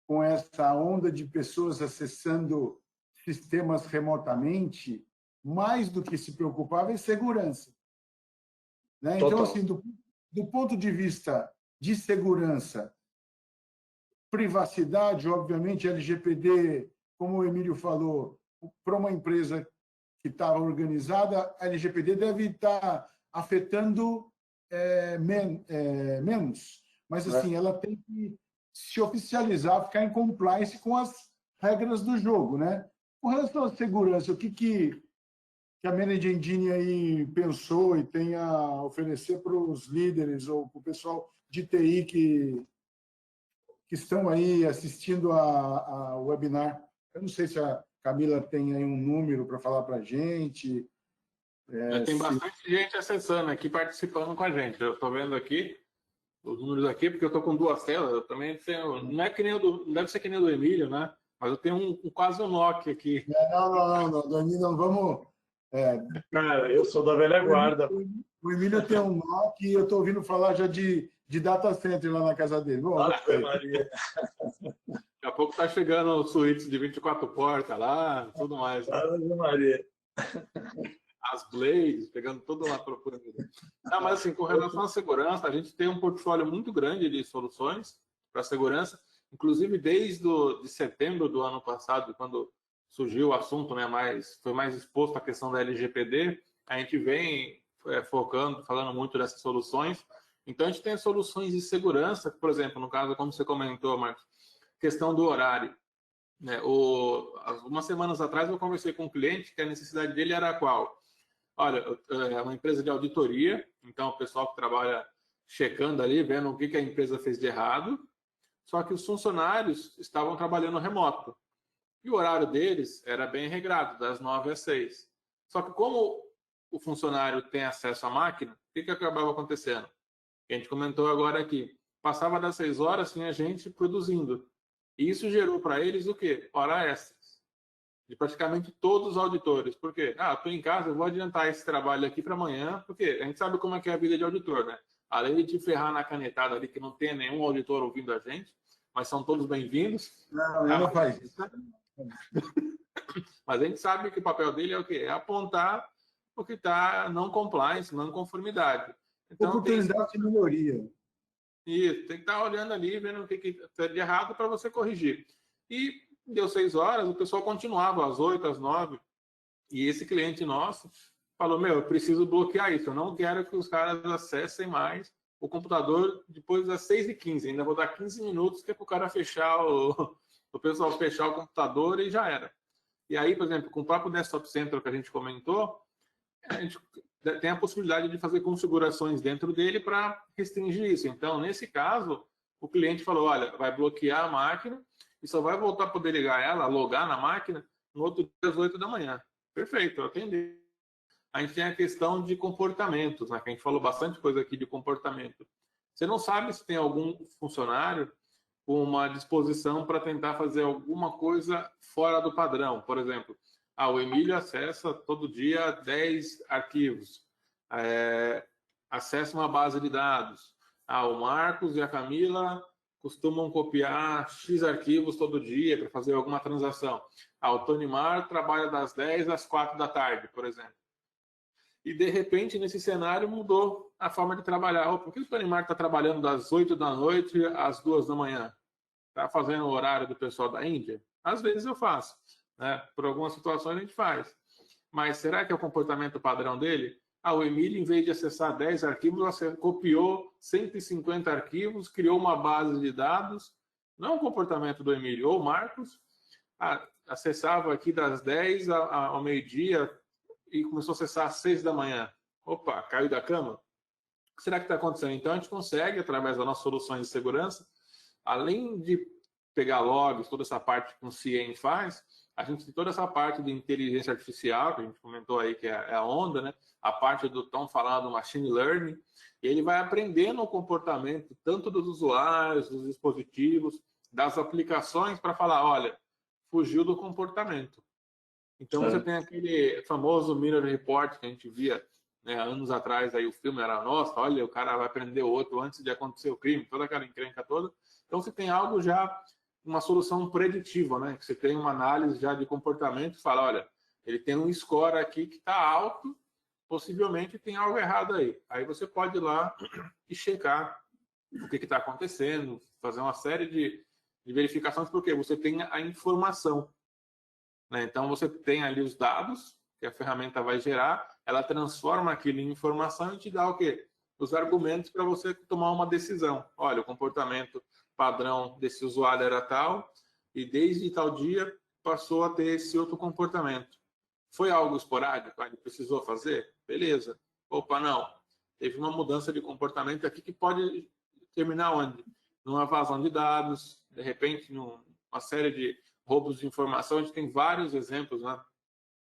com essa onda de pessoas acessando sistemas remotamente, mais do que se preocupava, é segurança, né? Então, assim, do ponto de vista de segurança, privacidade, obviamente, LGPD, como o Emílio falou, para uma empresa que estava organizada, a LGPD deve estar afetando menos. Mas, assim, ela tem que se oficializar, ficar em compliance com as regras do jogo, né? Com relação à segurança, o que a Managing Engine aí pensou e tem a oferecer para os líderes ou para o pessoal de TI que estão aí assistindo a webinar? Eu não sei se a Camila tem aí um número para falar para a gente. Tem bastante gente acessando aqui, participando com a gente. Eu estou vendo aqui os números aqui, porque eu estou com duas telas. Eu também tenho, não é que nem não deve ser que nem o do Emílio, né? Mas eu tenho quase um Nokia aqui. Não, Dani, não vamos. Cara, eu sou da velha guarda. O Emílio tem um Nokia e eu estou ouvindo falar já de data center lá na casa dele. Ave Maria. Daqui a pouco está chegando suítes de 24 portas lá, tudo mais. Ave Maria. As Blades, pegando tudo lá procurando. Mas assim, com relação à segurança, a gente tem um portfólio muito grande de soluções para segurança, inclusive desde de setembro do ano passado, quando surgiu o assunto, né, foi mais exposto a questão da LGPD, a gente vem focando, falando muito dessas soluções. Então, a gente tem soluções de segurança, por exemplo, no caso, como você comentou, Marcos, questão do horário. Né? Algumas semanas atrás, eu conversei com um cliente que a necessidade dele era qual? Olha, é uma empresa de auditoria, então o pessoal que trabalha checando ali, vendo o que a empresa fez de errado, só que os funcionários estavam trabalhando remoto. E o horário deles era bem regrado, das 9 às 6. Só que como o funcionário tem acesso à máquina, o que acabava acontecendo? A gente comentou agora aqui, passava das 6 horas, tinha gente produzindo. E isso gerou para eles o quê? Hora extras. De praticamente todos os auditores. Por quê? Estou em casa, eu vou adiantar esse trabalho aqui para amanhã, porque a gente sabe como é que é a vida de auditor, né? Além de te ferrar na canetada ali, que não tem nenhum auditor ouvindo a gente, mas são todos bem-vindos. Não faz isso. Mas a gente sabe que o papel dele é o quê? É apontar o que está não compliance, não conformidade. Então, oportunidade de melhoria. Isso, tem que estar olhando ali, vendo o que está de errado para você corrigir. E deu 6 horas, o pessoal continuava às 8, às 9. E esse cliente nosso falou, meu, eu preciso bloquear isso, eu não quero que os caras acessem mais o computador depois das 6h15, ainda vou dar 15 minutos que é para o cara fechar, o pessoal fechar o computador e já era. E aí, por exemplo, com o próprio Desktop Central que a gente comentou, a gente tem a possibilidade de fazer configurações dentro dele para restringir isso. Então, nesse caso, o cliente falou, olha, vai bloquear a máquina e só vai voltar a poder ligar ela, logar na máquina, no outro dia às 8 da manhã. Perfeito, eu atendi. A gente tem a questão de comportamentos, né? Que a gente falou bastante coisa aqui de comportamento. Você não sabe se tem algum funcionário com uma disposição para tentar fazer alguma coisa fora do padrão. Por exemplo, o Emílio acessa todo dia 10 arquivos, acessa uma base de dados. O Marcos e a Camila costumam copiar X arquivos todo dia para fazer alguma transação. O Tonimar trabalha das 10 às 4 da tarde, por exemplo. E, de repente, nesse cenário, mudou a forma de trabalhar. Por que o Tonimar está trabalhando das 8 da noite às 2 da manhã? Está fazendo o horário do pessoal da Índia? Às vezes eu faço. Né? Por algumas situações a gente faz. Mas será que é o comportamento padrão dele? O Emílio, em vez de acessar 10 arquivos, copiou 150 arquivos, criou uma base de dados. Não é um comportamento do Emílio. Ou o Marcos acessava aqui das 10 ao meio-dia e começou a acessar às 6 da manhã. Opa, caiu da cama? O que será que está acontecendo? Então, a gente consegue, através das nossas soluções de segurança, além de pegar logs, toda essa parte que o CIEM faz, a gente tem toda essa parte de inteligência artificial, que a gente comentou aí, que é a onda, né? A parte do tão falado machine learning, e ele vai aprendendo o comportamento tanto dos usuários, dos dispositivos, das aplicações, para falar, olha, fugiu do comportamento. Então, você tem aquele famoso Mirror Report que a gente via, né, anos atrás, aí o filme era, nossa, olha, o cara vai prender o outro antes de acontecer o crime, toda aquela encrenca toda. Então, você tem algo já, uma solução preditiva, né? Que você tem uma análise já de comportamento e fala, olha, ele tem um score aqui que está alto, possivelmente tem algo errado aí. Aí você pode ir lá e checar o que está acontecendo, fazer uma série de verificações, porque você tem a informação. Então, você tem ali os dados que a ferramenta vai gerar, ela transforma aquilo em informação e te dá o quê? Os argumentos para você tomar uma decisão. Olha, o comportamento padrão desse usuário era tal e desde tal dia passou a ter esse outro comportamento. Foi algo esporádico? Ele precisou fazer? Beleza. Opa, não. Teve uma mudança de comportamento aqui que pode terminar onde? Numa vazão de dados, de repente, numa série de roubos de informação. A gente tem vários exemplos, né?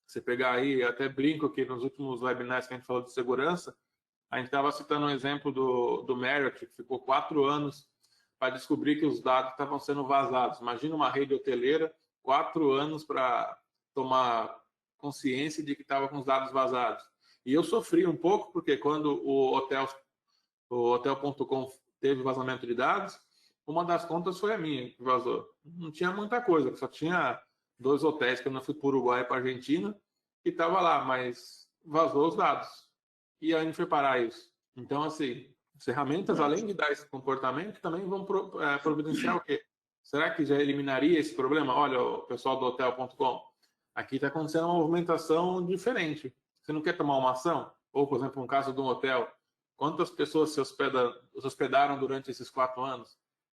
Você pegar aí, até brinco que nos últimos webinars que a gente falou de segurança, a gente estava citando um exemplo do Marriott, que ficou 4 anos para descobrir que os dados estavam sendo vazados. Imagina uma rede hoteleira, 4 anos para tomar consciência de que estava com os dados vazados. E eu sofri um pouco, porque quando o Hotel.com teve vazamento de dados, uma das contas foi a minha que vazou. Não tinha muita coisa, só tinha 2 hotéis que eu não fui para o Uruguai e para a Argentina, que estava lá, mas vazou os dados. E aí foi parar isso. Então, assim, as ferramentas, além de dar esse comportamento, também vão providenciar o quê? Será que já eliminaria esse problema? Olha, o pessoal do Hotel.com, aqui está acontecendo uma movimentação diferente. Você não quer tomar uma ação? Ou, por exemplo, um caso de um hotel, quantas pessoas se hospedaram durante esses 4 anos?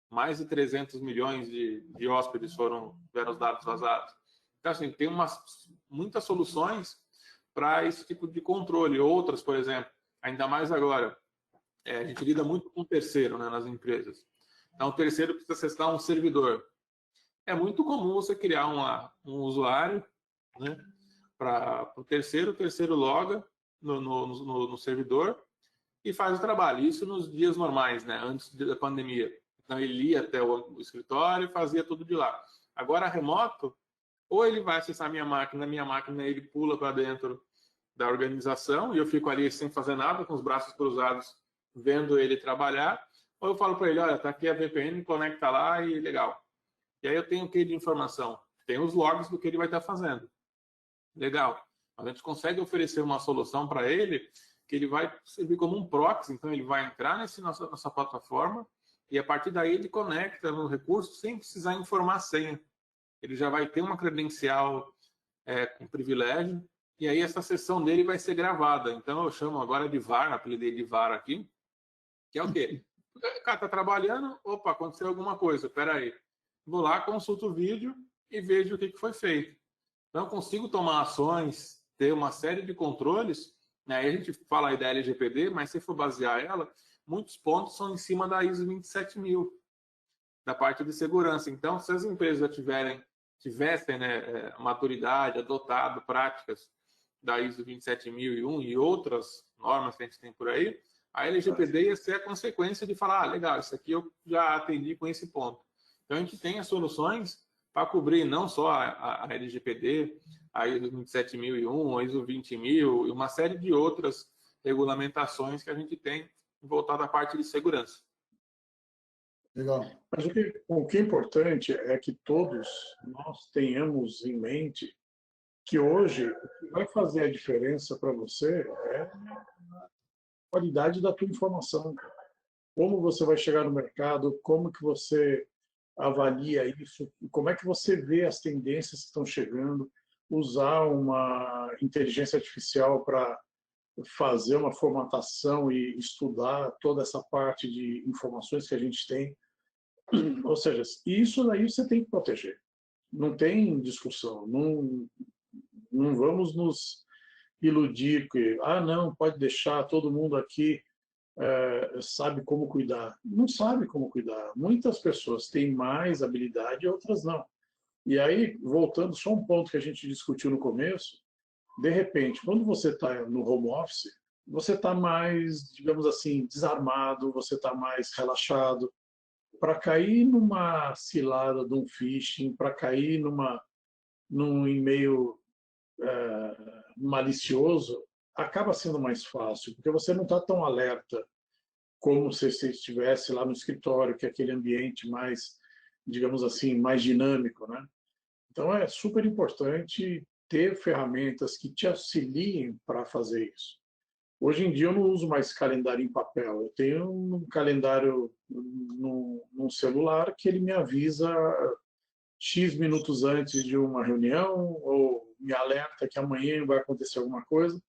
Mais de 300 milhões de hóspedes tiveram os dados vazados. Então, assim, tem muitas soluções para esse tipo de controle. Outras, por exemplo, ainda mais agora, a gente lida muito com o terceiro, né, nas empresas. Então, o terceiro precisa acessar um servidor. É muito comum você criar um usuário, né, para o terceiro loga no servidor e faz o trabalho. Isso nos dias normais, né, antes da pandemia. Então, ele ia até o escritório e fazia tudo de lá. Agora, remoto, ou ele vai acessar a minha máquina ele pula para dentro da organização e eu fico ali sem fazer nada, com os braços cruzados, vendo ele trabalhar, ou eu falo para ele, olha, tá aqui a VPN, conecta lá e legal. E aí eu tenho o que de informação? Tem os logs do que ele vai estar fazendo. Legal. A gente consegue oferecer uma solução para ele que ele vai servir como um proxy, então ele vai entrar nossa plataforma e a partir daí ele conecta no recurso sem precisar informar a senha. Ele já vai ter uma credencial com privilégio e aí essa sessão dele vai ser gravada. Então eu chamo agora de VAR, apelidei de VAR aqui, que é o quê? O cara está trabalhando, opa, aconteceu alguma coisa, peraí. Vou lá, consulto o vídeo e vejo o que foi feito. Então eu consigo tomar ações, ter uma série de controles, né? Aí a gente fala aí da LGPD, mas se for basear ela, muitos pontos são em cima da ISO 27000, da parte de segurança. Então, se as empresas já tivessem, né, maturidade, adotado práticas da ISO 27001 e outras normas que a gente tem por aí, a LGPD ia ser a consequência de falar, legal, isso aqui eu já atendi com esse ponto. Então, a gente tem as soluções para cobrir não só a LGPD, a ISO 27001, a ISO 20000 e uma série de outras regulamentações que a gente tem voltada à parte de segurança. Legal. Mas o que é importante é que todos nós tenhamos em mente que hoje o que vai fazer a diferença para você é a qualidade da tua informação. Como você vai chegar no mercado, como que você avalia isso, como é que você vê as tendências que estão chegando, usar uma inteligência artificial para fazer uma formatação e estudar toda essa parte de informações que a gente tem. Ou seja, isso daí você tem que proteger. Não tem discussão. Não vamos nos iludir que, não, pode deixar, todo mundo aqui sabe como cuidar. Não sabe como cuidar. Muitas pessoas têm mais habilidade e outras não. E aí, voltando só um ponto que a gente discutiu no começo, de repente, quando você está no home office, você está mais, digamos assim, desarmado, você está mais relaxado. Para cair numa cilada de um phishing, para cair num e-mail malicioso, acaba sendo mais fácil, porque você não está tão alerta como se você estivesse lá no escritório, que é aquele ambiente mais, digamos assim, mais dinâmico, né? Então é super importante ter ferramentas que te auxiliem para fazer isso. Hoje em dia eu não uso mais calendário em papel, eu tenho um calendário num celular que ele me avisa X minutos antes de uma reunião ou me alerta que amanhã vai acontecer alguma coisa.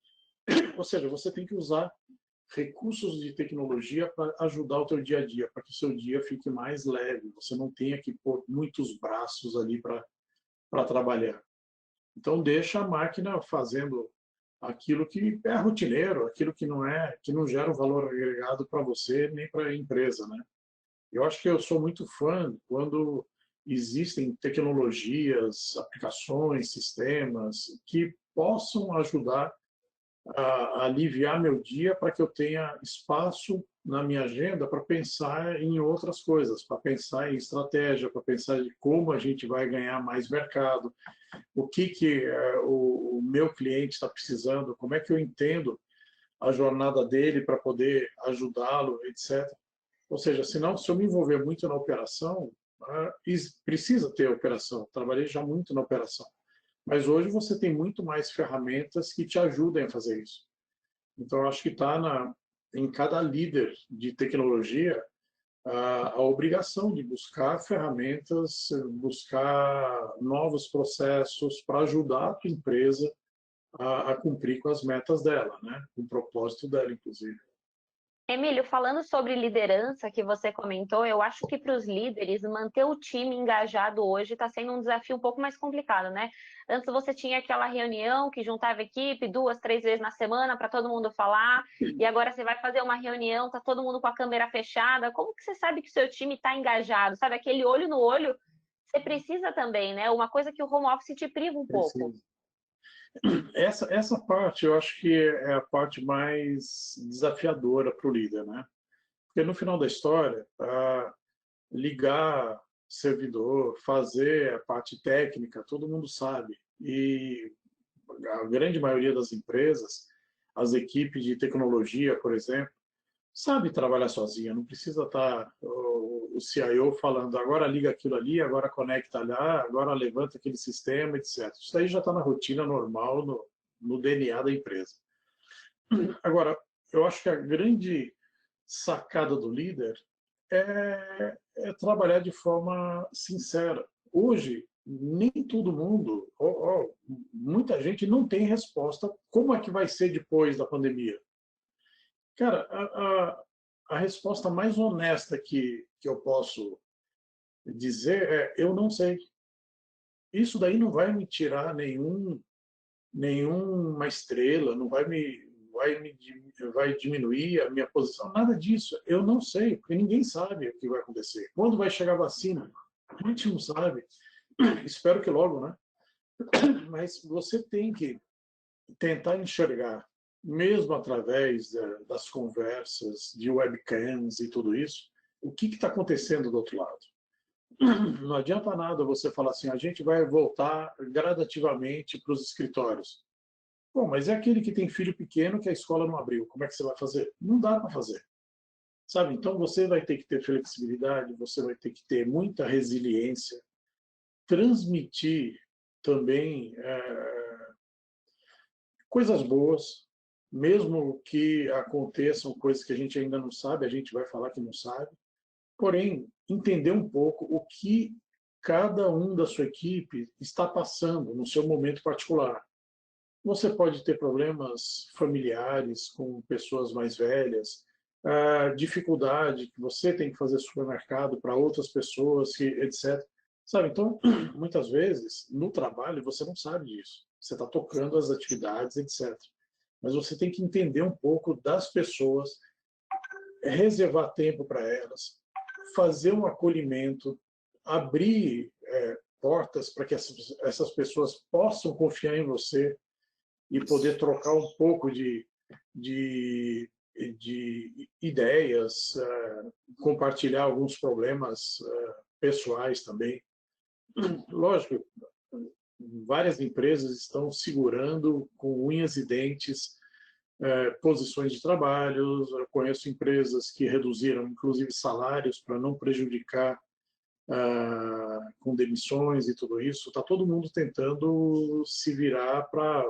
Ou seja, você tem que usar recursos de tecnologia para ajudar o teu dia a dia, para que o seu dia fique mais leve, você não tenha que pôr muitos braços ali para trabalhar. Então deixa a máquina fazendo aquilo que é rotineiro, aquilo que não gera um valor agregado para você nem para a empresa, né? Eu acho que eu sou muito fã quando existem tecnologias, aplicações, sistemas que possam ajudar a aliviar meu dia para que eu tenha espaço na minha agenda para pensar em outras coisas, para pensar em estratégia, para pensar em como a gente vai ganhar mais mercado, o que o meu cliente está precisando, como é que eu entendo a jornada dele para poder ajudá-lo, etc. Ou seja, se eu me envolver muito na operação, precisa ter operação. Trabalhei já muito na operação. Mas hoje você tem muito mais ferramentas que te ajudem a fazer isso. Então, eu acho que está em cada líder de tecnologia a obrigação de buscar ferramentas, buscar novos processos para ajudar a tua empresa a cumprir com as metas dela, né? Com o propósito dela, inclusive. Emílio, falando sobre liderança que você comentou, eu acho que para os líderes manter o time engajado hoje está sendo um desafio um pouco mais complicado, né? Antes você tinha aquela reunião que juntava a equipe 2, 3 vezes na semana para todo mundo falar, e agora você vai fazer uma reunião, tá todo mundo com a câmera fechada. Como que você sabe que o seu time está engajado? Sabe, aquele olho no olho, você precisa também, né? Uma coisa que o home office te priva um pouco. Essa parte eu acho que é a parte mais desafiadora para o líder, né? Porque no final da história, ligar servidor, fazer a parte técnica, todo mundo sabe. E a grande maioria das empresas, as equipes de tecnologia, por exemplo, sabe trabalhar sozinha, não precisa estar o CIO falando agora liga aquilo ali, agora conecta lá, agora levanta aquele sistema, etc. Isso aí já está na rotina normal, no DNA da empresa. Agora, eu acho que a grande sacada do líder é trabalhar de forma sincera. Hoje, nem todo mundo, muita gente não tem resposta. Como é que vai ser depois da pandemia? Cara, a resposta mais honesta que eu posso dizer é: eu não sei. Isso daí não vai me tirar nenhuma estrela, não vai diminuir a minha posição, nada disso. Eu não sei, porque ninguém sabe o que vai acontecer. Quando vai chegar a vacina? A gente não sabe. Espero que logo, né? Mas você tem que tentar enxergar, mesmo através das conversas, de webcams e tudo isso, o que está acontecendo do outro lado. Não adianta nada você falar assim: a gente vai voltar gradativamente para os escritórios. Bom, mas é aquele que tem filho pequeno que a escola não abriu. Como é que você vai fazer? Não dá para fazer. Sabe? Então você vai ter que ter flexibilidade, você vai ter que ter muita resiliência, transmitir também coisas boas, mesmo que aconteçam coisas que a gente ainda não sabe, a gente vai falar que não sabe. Porém, entender um pouco o que cada um da sua equipe está passando no seu momento particular. Você pode ter problemas familiares com pessoas mais velhas, a dificuldade que você tem que fazer supermercado para outras pessoas, etc. Sabe? Então, muitas vezes, no trabalho, você não sabe disso. Você está tocando as atividades, etc. Mas você tem que entender um pouco das pessoas, reservar tempo para elas, fazer um acolhimento, abrir portas para que essas pessoas possam confiar em você e poder trocar um pouco de ideias, compartilhar alguns problemas pessoais também. Lógico, várias empresas estão segurando com unhas e dentes posições de trabalho. Eu conheço empresas que reduziram, inclusive, salários para não prejudicar com demissões e tudo isso. Está todo mundo tentando se virar para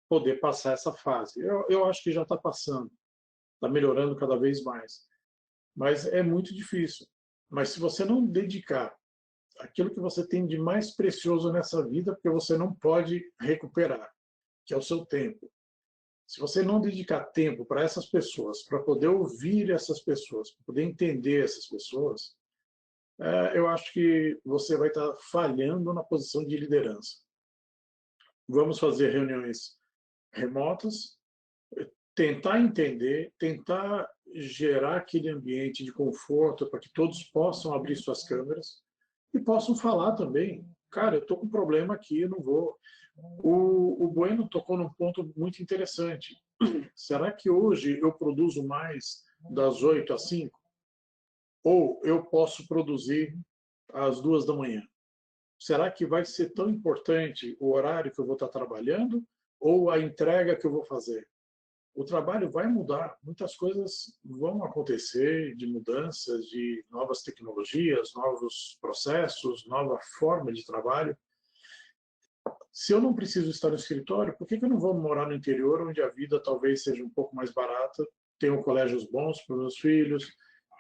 poder passar essa fase. Eu acho que já está passando, está melhorando cada vez mais. Mas é muito difícil. Mas se você não dedicar aquilo que você tem de mais precioso nessa vida, porque você não pode recuperar, que é o seu tempo. Se você não dedicar tempo para essas pessoas, para poder ouvir essas pessoas, para poder entender essas pessoas, eu acho que você vai estar falhando na posição de liderança. Vamos fazer reuniões remotas, tentar entender, tentar gerar aquele ambiente de conforto para que todos possam abrir suas câmeras e possam falar também. Cara, eu estou com um problema aqui, eu não vou. O Bueno tocou num ponto muito interessante. Será que hoje eu produzo mais das 8 às 5? Ou eu posso produzir às 2 da manhã? Será que vai ser tão importante o horário que eu vou estar trabalhando ou a entrega que eu vou fazer? O trabalho vai mudar, muitas coisas vão acontecer de mudanças, de novas tecnologias, novos processos, nova forma de trabalho. Se eu não preciso estar no escritório, por que eu não vou morar no interior, onde a vida talvez seja um pouco mais barata, tenho colégios bons para os meus filhos,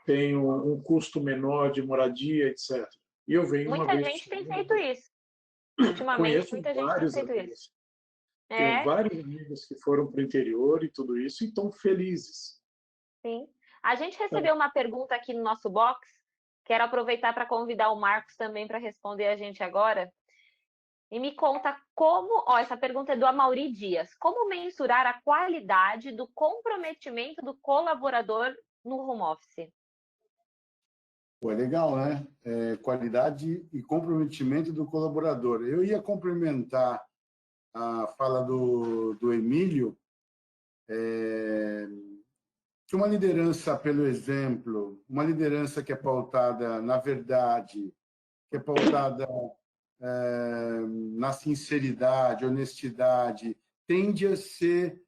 tenho um custo menor de moradia, etc. E eu venho uma Muita vez... gente tem feito isso. Ultimamente, Conheço muita gente tem vários feito amigos. isso. Tenho vários amigos que foram para o interior e tudo isso e estão felizes. Sim. A gente recebeu uma pergunta aqui no nosso box. Quero aproveitar para convidar o Marcos também para responder a gente agora. E me conta como... essa pergunta é do Amaury Dias. Como mensurar a qualidade do comprometimento do colaborador no home office? Pô, é legal, né? Qualidade e comprometimento do colaborador. Eu ia complementar a fala do Emílio, que uma liderança pelo exemplo, uma liderança que é pautada na verdade, que é pautada na sinceridade, honestidade, tende a ser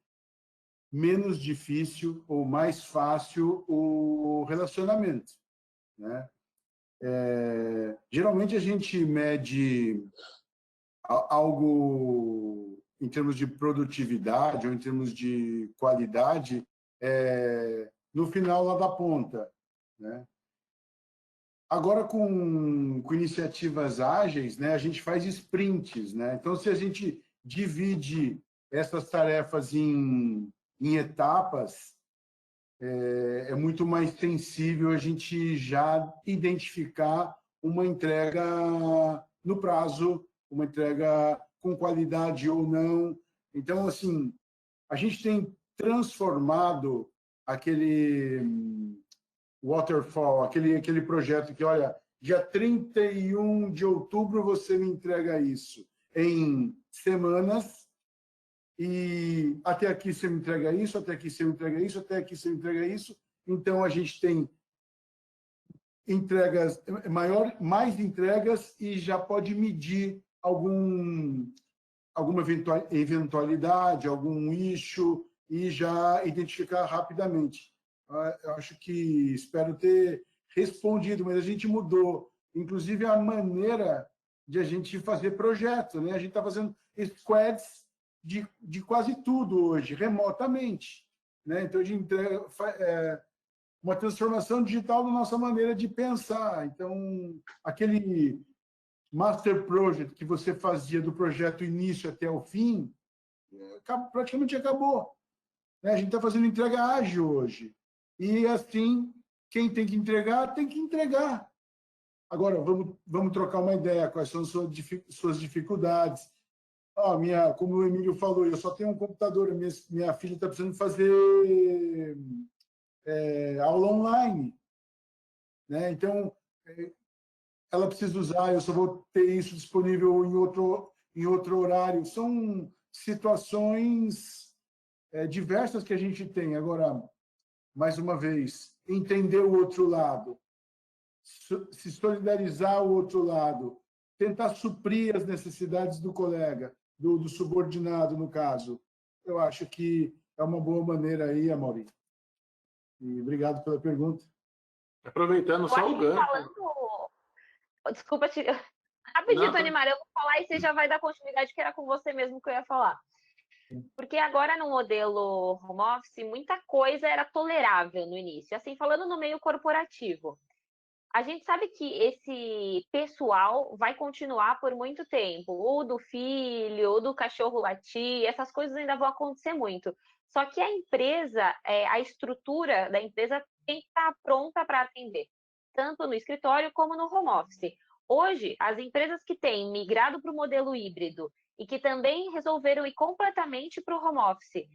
menos difícil ou mais fácil o relacionamento, né? Geralmente a gente mede algo em termos de produtividade ou em termos de qualidade no final lá da ponta, né? Agora, com iniciativas ágeis, né, a gente faz sprints, né? Então, se a gente divide essas tarefas em etapas, é muito mais sensível a gente já identificar uma entrega no prazo, uma entrega com qualidade ou não. Então, assim, a gente tem transformado aquele waterfall, aquele projeto que, olha, dia 31 de outubro você me entrega isso, em semanas, e até aqui você me entrega isso, até aqui você me entrega isso, até aqui você me entrega isso. Então, a gente tem entregas, mais entregas e já pode medir alguma eventualidade, algum issue e já identificar rapidamente. Eu acho que espero ter respondido, mas a gente mudou, inclusive, a maneira de a gente fazer projeto, né? A gente está fazendo squads de quase tudo hoje, remotamente, né? Então, a gente entrega uma transformação digital da nossa maneira de pensar. Então, aquele master project que você fazia do projeto início até o fim, praticamente acabou. A gente está fazendo entrega ágil hoje. E, assim, quem tem que entregar, tem que entregar. Agora, vamos trocar uma ideia. Quais são suas dificuldades? Como o Emílio falou, eu só tenho um computador. Minha filha está precisando fazer aula online, né? Então, ela precisa usar, eu só vou ter isso disponível em outro horário. São situações diversas que a gente tem. Agora, mais uma vez, entender o outro lado, se solidarizar o outro lado, tentar suprir as necessidades do colega, do subordinado, no caso. Eu acho que é uma boa maneira aí, Amaury. E obrigado pela pergunta. Aproveitando só o gancho. Desculpa, rapidinho, Tony Mar, eu vou falar e você já vai dar continuidade, que era com você mesmo que eu ia falar. Porque agora, no modelo home office, muita coisa era tolerável no início. Assim, falando no meio corporativo, a gente sabe que esse pessoal vai continuar por muito tempo, ou do filho, ou do cachorro latir, essas coisas ainda vão acontecer muito. Só que a empresa, a estrutura da empresa tem que estar pronta para atender, tanto no escritório como no home office. Hoje, as empresas que têm migrado para o modelo híbrido e que também resolveram ir completamente para o home office,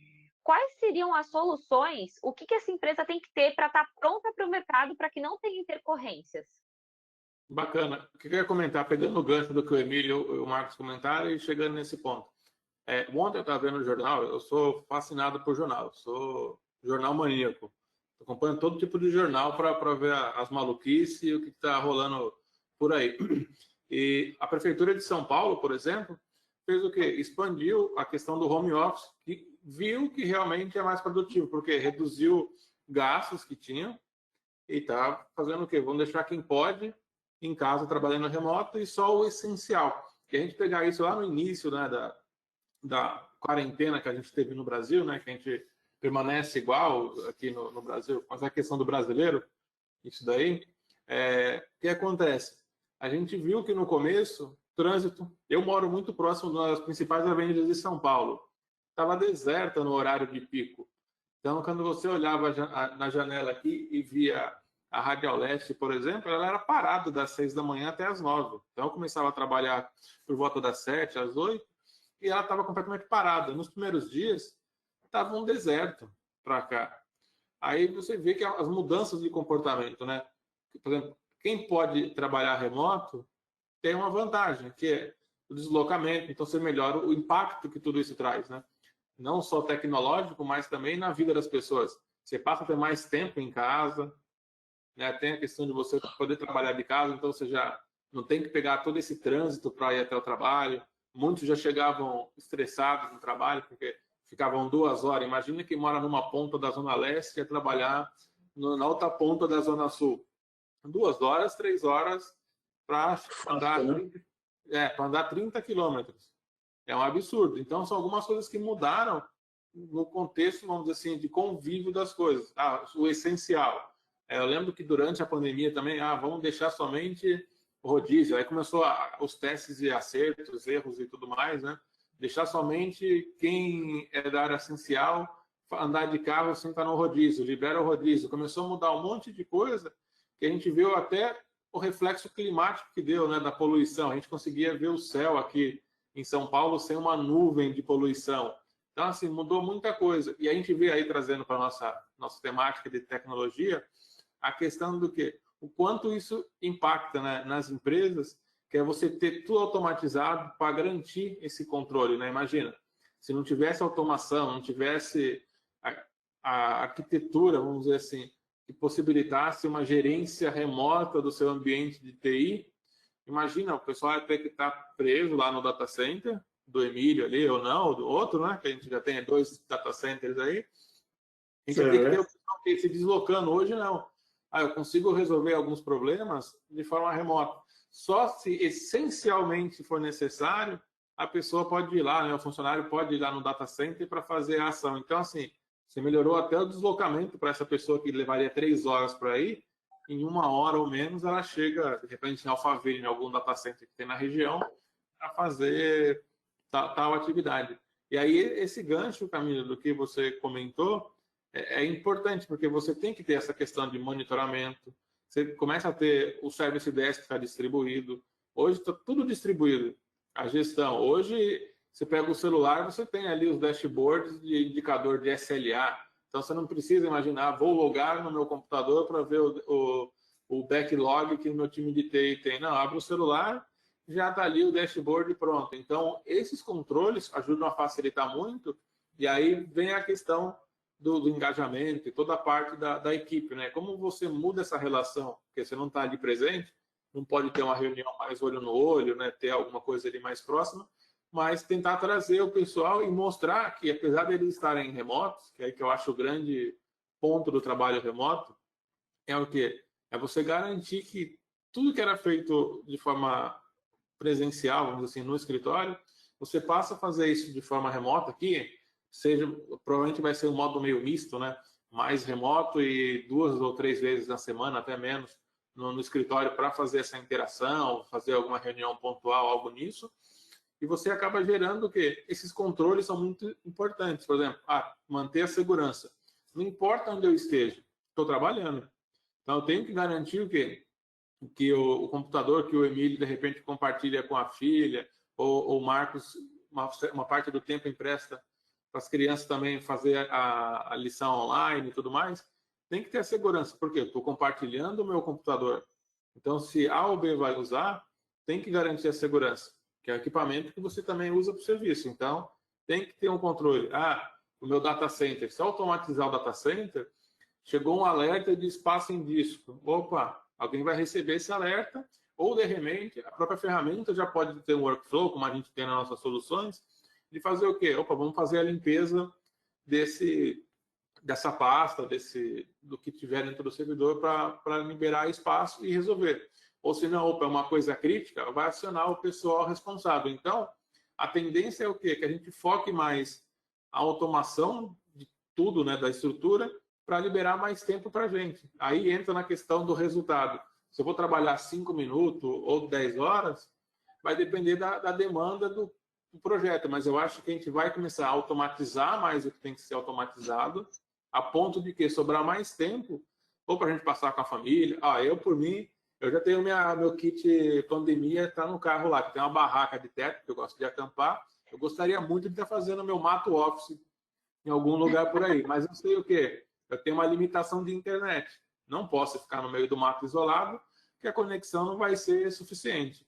quais seriam as soluções? O que essa empresa tem que ter para estar pronta para o mercado para que não tenha intercorrências? Bacana. O que eu ia comentar, pegando o gancho do que o Emílio e o Marcos comentaram e chegando nesse ponto. Ontem eu estava vendo o jornal, eu sou fascinado por jornal, sou jornal maníaco. Acompanho todo tipo de jornal para ver as maluquices e o que está rolando por aí. E a Prefeitura de São Paulo, por exemplo, fez o quê? Expandiu a questão do home office, que viu que realmente é mais produtivo, porque reduziu gastos que tinham e está fazendo o quê? Vamos deixar quem pode em casa trabalhando remoto e só o essencial. Que a gente pegar isso lá no início, né, da quarentena que a gente teve no Brasil, né, que a gente permanece igual aqui no Brasil, mas a questão do brasileiro, isso daí, o que acontece? A gente viu que no começo, trânsito, eu moro muito próximo das principais avenidas de São Paulo, estava deserta no horário de pico. Então, quando você olhava na janela aqui e via a Radial Leste, por exemplo, ela era parada das 6 da manhã até as 9. Então, eu começava a trabalhar por volta das 7, às 8, e ela estava completamente parada. Nos primeiros dias, estava um deserto para cá. Aí você vê que as mudanças de comportamento, né? Por exemplo, quem pode trabalhar remoto tem uma vantagem, que é o deslocamento. Então, você melhora o impacto que tudo isso traz, né? Não só tecnológico, mas também na vida das pessoas. Você passa a ter mais tempo em casa, né? Tem a questão de você poder trabalhar de casa, então você já não tem que pegar todo esse trânsito para ir até o trabalho. Muitos já chegavam estressados no trabalho, porque ficavam 2 horas. Imagina quem mora numa ponta da Zona Leste e ia trabalhar na outra ponta da Zona Sul. 2 horas, 3 horas para andar 30 quilômetros. É um absurdo. Então, são algumas coisas que mudaram no contexto, vamos dizer assim, de convívio das coisas. O essencial. Eu lembro que durante a pandemia também, vamos deixar somente o rodízio. Aí começou os testes e acertos, erros e tudo mais, né? Deixar somente quem é da área essencial andar de carro sem estar no rodízio, libera o rodízio. Começou a mudar um monte de coisa que a gente viu até o reflexo climático que deu, né, da poluição. A gente conseguia ver o céu aqui em São Paulo sem uma nuvem de poluição. Então, assim, mudou muita coisa. E a gente vê aí, trazendo para a nossa temática de tecnologia, a questão do quê? O quanto isso impacta, né, nas empresas, que é você ter tudo automatizado para garantir esse controle, né? Imagina, se não tivesse automação, não tivesse a arquitetura, vamos dizer assim, que possibilitasse uma gerência remota do seu ambiente de TI, imagina, o pessoal ia ter que estar preso lá no data center, do Emílio ali, ou não, ou do outro, né? Que a gente já tem 2 data centers aí. A gente ia ter que ter o pessoal se deslocando. Hoje, não. Eu consigo resolver alguns problemas de forma remota. Só se essencialmente for necessário, a pessoa pode ir lá, né? O funcionário pode ir lá no data center para fazer a ação. Então, assim, você melhorou até o deslocamento para essa pessoa que levaria 3 horas para ir. Em 1 hora ou menos, ela chega, de repente, em Alphaville, em algum data center que tem na região, a fazer tal atividade. E aí, esse gancho, Camila, do que você comentou, é importante, porque você tem que ter essa questão de monitoramento. Você começa a ter o Service Desk que está distribuído. Hoje está tudo distribuído. A gestão. Hoje, você pega o celular, você tem ali os dashboards de indicador de SLA. Então, você não precisa imaginar, vou logar no meu computador para ver o backlog que o meu time de TI tem. Não, abre o celular, já está ali o dashboard pronto. Então, esses controles ajudam a facilitar muito. E aí vem a questão do engajamento e toda a parte da equipe, né? Como você muda essa relação, porque você não está ali presente, não pode ter uma reunião mais olho no olho, né? Ter alguma coisa ali mais próxima, mas tentar trazer o pessoal e mostrar que, apesar de eles estarem remotos, que é aí que eu acho o grande ponto do trabalho remoto, é o quê? É você garantir que tudo que era feito de forma presencial, vamos dizer assim, no escritório, você passa a fazer isso de forma remota aqui, provavelmente vai ser um modo meio misto, né? Mais remoto e 2 ou 3 vezes na semana, até menos, no escritório para fazer essa interação, fazer alguma reunião pontual, algo nisso. E você acaba gerando o quê? Esses controles são muito importantes. Por exemplo, manter a segurança. Não importa onde eu esteja, estou trabalhando. Então, eu tenho que garantir o quê? Que o computador que o Emílio, de repente, compartilha com a filha, ou o Marcos, uma parte do tempo empresta para as crianças também fazer a lição online e tudo mais, tem que ter a segurança, porque eu estou compartilhando o meu computador. Então, se A ou B vai usar, tem que garantir a segurança, que é o equipamento que você também usa para o serviço. Então, tem que ter um controle. O meu data center, se automatizar o data center, chegou um alerta de espaço em disco. Opa, alguém vai receber esse alerta, ou, de repente, a própria ferramenta já pode ter um workflow, como a gente tem nas nossas soluções, de fazer o quê? Opa, vamos fazer a limpeza dessa pasta, do que tiver dentro do servidor para liberar espaço e resolver. Ou se não, opa, é uma coisa crítica, vai acionar o pessoal responsável. Então, a tendência é o quê? Que a gente foque mais a automação de tudo, né, da estrutura, para liberar mais tempo para a gente. Aí entra na questão do resultado. Se eu vou trabalhar 5 minutos ou 10 horas, vai depender da demanda do projeto, mas eu acho que a gente vai começar a automatizar mais o que tem que ser automatizado, a ponto de que sobrar mais tempo, ou para a gente passar com a família. Eu, por mim, eu já tenho meu kit pandemia, está no carro lá, que tem uma barraca de teto, que eu gosto de acampar. Eu gostaria muito de estar fazendo meu mato office em algum lugar por aí, mas eu sei o quê? Eu tenho uma limitação de internet. Não posso ficar no meio do mato isolado, que a conexão não vai ser suficiente.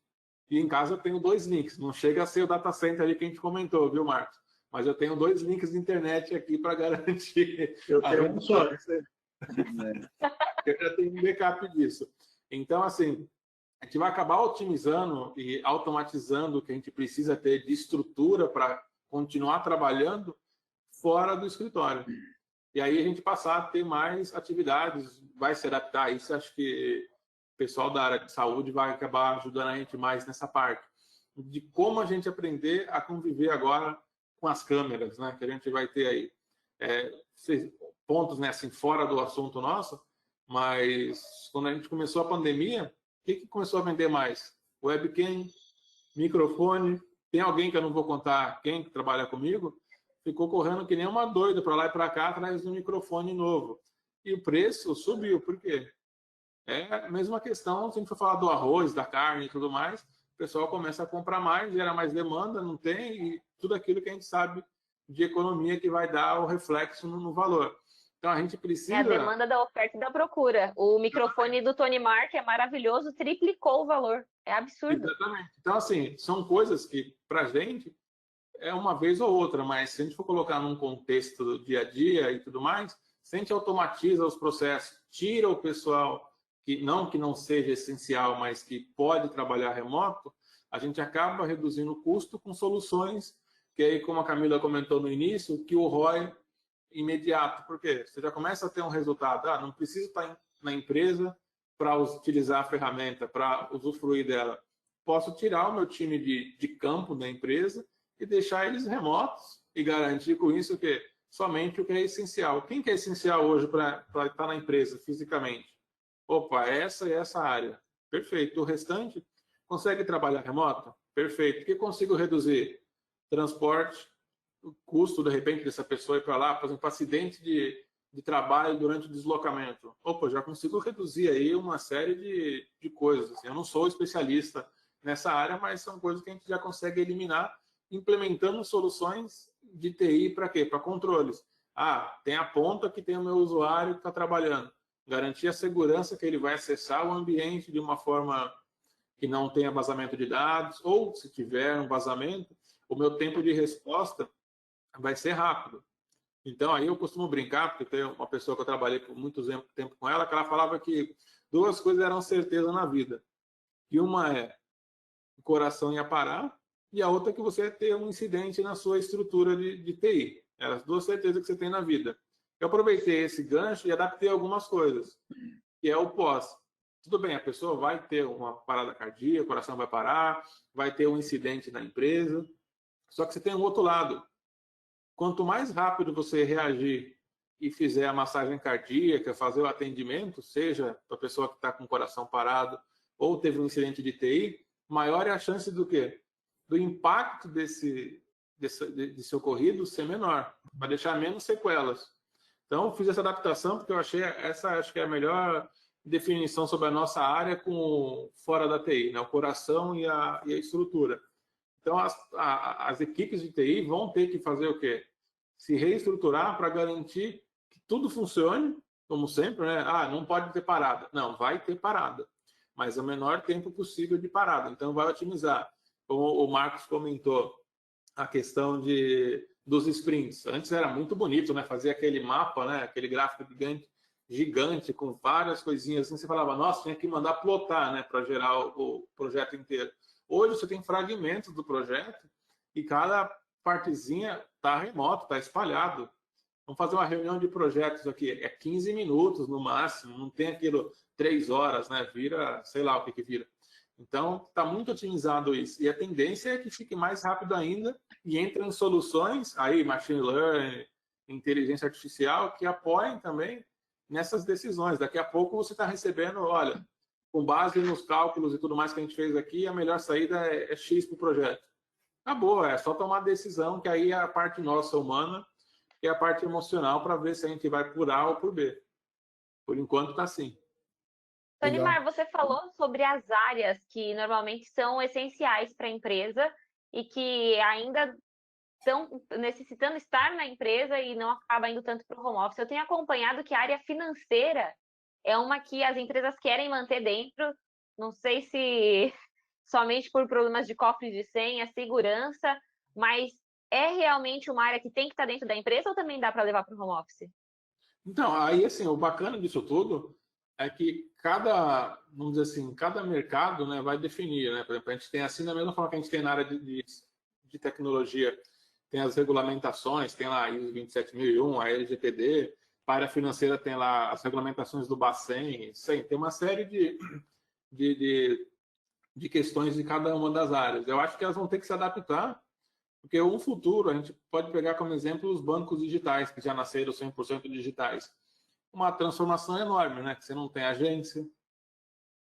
E em casa eu tenho 2 links. Não chega a ser o data center ali que a gente comentou, viu, Marcos? Mas eu tenho 2 links de internet aqui para garantir. Eu tenho um só. Eu já tenho um backup disso. Então, assim, a gente vai acabar otimizando e automatizando o que a gente precisa ter de estrutura para continuar trabalhando fora do escritório. E aí a gente passar a ter mais atividades, vai se adaptar a isso. Acho que o pessoal da área de saúde vai acabar ajudando a gente mais nessa parte de como a gente aprender a conviver agora com as câmeras, né? Que a gente vai ter aí pontos, né, assim, fora do assunto nosso, Mas quando a gente começou a pandemia, o que começou a vender mais? Webcam, microfone. Tem alguém que eu não vou contar quem que trabalha comigo, ficou correndo que nem uma doida para lá e para cá atrás de um microfone novo. E o preço subiu. Por quê? É a mesma questão, se a gente for falar do arroz, da carne e tudo mais, o pessoal começa a comprar mais, gera mais demanda, não tem, e tudo aquilo que a gente sabe de economia que vai dar o reflexo no valor. Então, a gente precisa... É a demanda da oferta e da procura. O microfone do Tony Mark é maravilhoso, triplicou o valor. É absurdo. Exatamente. Então, assim, são coisas que, para a gente, é uma vez ou outra, mas se a gente for colocar num contexto do dia a dia e tudo mais, se a gente automatiza os processos, tira o pessoal que não seja essencial, mas que pode trabalhar remoto, a gente acaba reduzindo o custo com soluções que aí, como a Camila comentou no início, que o ROI imediato. Por quê? Você já começa a ter um resultado. Não preciso estar na empresa para utilizar a ferramenta, para usufruir dela. Posso tirar o meu time de campo da empresa e deixar eles remotos e garantir com isso que somente o que é essencial. Quem que é essencial hoje para estar na empresa fisicamente? Opa, essa e essa área. Perfeito. O restante, consegue trabalhar remoto? Perfeito. O que consigo reduzir? Transporte, o custo, de repente, dessa pessoa ir para lá, por exemplo, acidente de trabalho durante o deslocamento. Opa, já consigo reduzir aí uma série de coisas. Assim. Eu não sou especialista nessa área, mas são coisas que a gente já consegue eliminar implementando soluções de TI para quê? Para controles. Tem a ponta que tem o meu usuário que está trabalhando. Garantir a segurança que ele vai acessar o ambiente de uma forma que não tenha vazamento de dados, ou se tiver um vazamento, o meu tempo de resposta vai ser rápido. Então, aí eu costumo brincar, porque tem uma pessoa que eu trabalhei por muito tempo com ela, que ela falava que duas coisas eram certeza na vida. E uma é o coração ia parar, e a outra é que você ia ter um incidente na sua estrutura de TI. Eram as duas certezas que você tem na vida. Eu aproveitei esse gancho e adaptei algumas coisas, que é o pós. Tudo bem, a pessoa vai ter uma parada cardíaca, o coração vai parar, vai ter um incidente na empresa, só que você tem um outro lado. Quanto mais rápido você reagir e fizer a massagem cardíaca, fazer o atendimento, seja para a pessoa que está com o coração parado ou teve um incidente de TI, maior é a chance do quê? Do impacto desse ocorrido ser menor, para deixar menos sequelas. Então, fiz essa adaptação porque eu achei acho que é a melhor definição sobre a nossa área com fora da TI, né? O coração e a estrutura. Então, as equipes de TI vão ter que fazer o quê? Se reestruturar para garantir que tudo funcione, como sempre, né? Não pode ter parada. Não, vai ter parada, mas o menor tempo possível de parada. Então, vai otimizar. Como o Marcos comentou, a questão dos sprints. Antes era muito bonito, né? Fazer aquele mapa, né? Aquele gráfico gigante com várias coisinhas. Assim, você falava, nossa, tinha que mandar plotar, né? Para gerar o projeto inteiro. Hoje você tem fragmentos do projeto e cada partezinha está remoto, está espalhado. Vamos fazer uma reunião de projetos aqui, é 15 minutos no máximo, não tem aquilo 3 horas, né? Vira, sei lá o que vira. Então, está muito otimizado isso. E a tendência é que fique mais rápido ainda e entre em soluções, aí machine learning, inteligência artificial, que apoiem também nessas decisões. Daqui a pouco você está recebendo, olha, com base nos cálculos e tudo mais que a gente fez aqui, a melhor saída é X para o projeto. Acabou, é só tomar a decisão, que aí é a parte nossa humana e a parte emocional para ver se a gente vai por A ou por B. Por enquanto está assim. Tonimar, você falou sobre as áreas que normalmente são essenciais para a empresa e que ainda estão necessitando estar na empresa e não acaba indo tanto para o home office. Eu tenho acompanhado que a área financeira é uma que as empresas querem manter dentro, não sei se somente por problemas de cofre de senha, segurança, mas é realmente uma área que tem que estar dentro da empresa ou também dá para levar para o home office? Então, aí assim, o bacana disso tudo é que vamos dizer assim, cada mercado, né, vai definir, né? Por exemplo, a gente tem assim, da mesma forma que a gente tem na área de tecnologia, tem as regulamentações, tem lá a ISO 27001, a LGPD, para a área financeira tem lá as regulamentações do Bacen, tem uma série de questões de cada uma das áreas. Eu acho que elas vão ter que se adaptar, porque um futuro, a gente pode pegar como exemplo os bancos digitais, que já nasceram 100% digitais. uma transformação enorme, né? Que você não tem agência.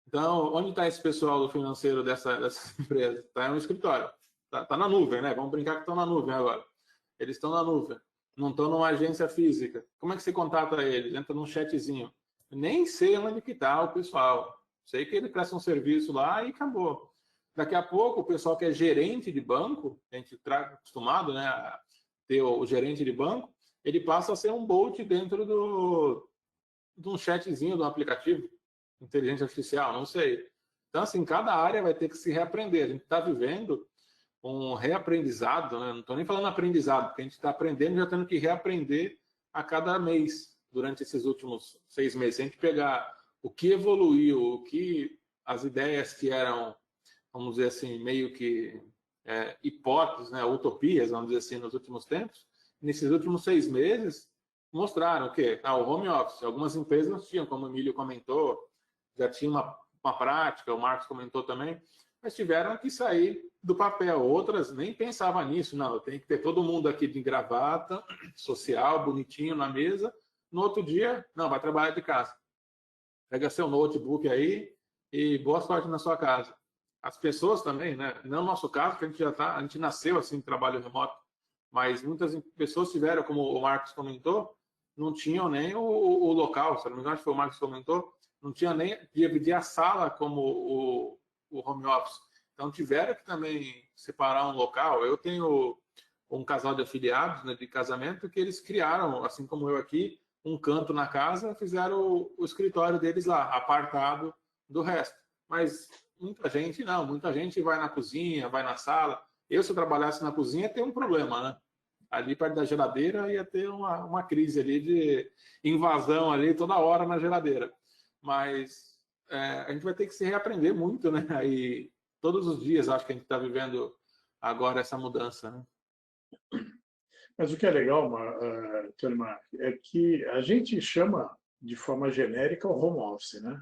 Então, onde está esse pessoal do financeiro dessa empresa? Está no escritório. Está na nuvem, né? Vamos brincar que estão na nuvem agora. Eles estão na nuvem. Não estão numa agência física. Como é que você contata eles? Entra num chatzinho. Nem sei onde que está o pessoal. Sei que ele presta um serviço lá e acabou. Daqui a pouco, o pessoal que é gerente de banco, a gente está acostumado, né, a ter o gerente de banco, ele passa a ser um bot dentro de um chatzinho, de um aplicativo, inteligência artificial, não sei. Então, assim, cada área vai ter que se reaprender. A gente está vivendo um reaprendizado, né? Não estou nem falando aprendizado, porque a gente está aprendendo e já tendo que reaprender a cada mês, durante esses últimos 6 meses. Se a gente pegar o que evoluiu, o que as ideias que eram, vamos dizer assim, meio que hipóteses, né, utopias, vamos dizer assim, nos últimos tempos, nesses últimos 6 meses, mostraram o quê? O home office. Algumas empresas tinham, como o Emílio comentou, já tinha uma prática, o Marcos comentou também, mas tiveram que sair do papel. Outras nem pensavam nisso, não, tem que ter todo mundo aqui de gravata, social, bonitinho na mesa. No outro dia, não, vai trabalhar de casa. Pega seu notebook aí e boa sorte na sua casa. As pessoas também, né? Não no nosso caso, que a gente a gente nasceu assim, trabalho remoto, mas muitas pessoas tiveram, como o Marcos comentou, não tinham nem o local, se não me engano, acho que foi o Marcos que comentou, não tinha nem dividir a sala como o home office. Então tiveram que também separar um local. Eu tenho um casal de afiliados, né, de casamento, que eles criaram, assim como eu aqui, um canto na casa, fizeram o escritório deles lá, apartado do resto. Mas muita gente não, muita gente vai na cozinha, vai na sala. Eu, se eu trabalhasse na cozinha, tem um problema, né? Ali perto da geladeira ia ter uma crise ali de invasão ali toda hora na geladeira. Mas a gente vai ter que se reaprender muito, né? E todos os dias acho que a gente está vivendo agora essa mudança, né? Mas o que é legal, Tony Mark, é que a gente chama de forma genérica o home office, né?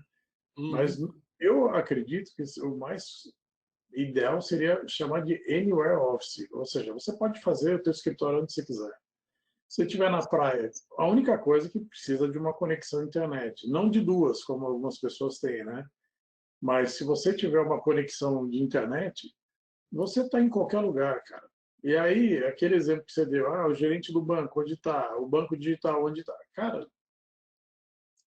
Mas eu acredito que o mais ideal seria chamar de anywhere office, ou seja, você pode fazer o teu escritório onde você quiser. Se você estiver na praia, a única coisa é que precisa de uma conexão à internet, não de duas, como algumas pessoas têm, né? Mas se você tiver uma conexão de internet, você está em qualquer lugar, cara. E aí, aquele exemplo que você deu, o gerente do banco, onde está? O banco digital, onde está? Cara,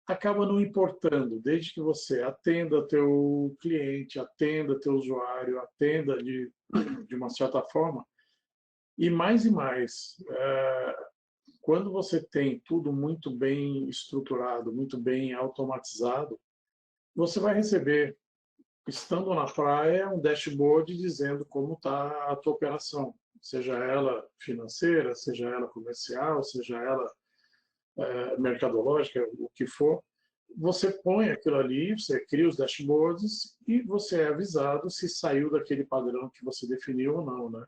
acaba não importando, desde que você atenda teu cliente, atenda teu usuário, atenda de uma certa forma. E mais, quando você tem tudo muito bem estruturado, muito bem automatizado, você vai receber, estando na praia, um dashboard dizendo como está a tua operação, seja ela financeira, seja ela comercial, seja ela mercadológica, o que for. Você põe aquilo ali, você cria os dashboards e você é avisado se saiu daquele padrão que você definiu ou não, né?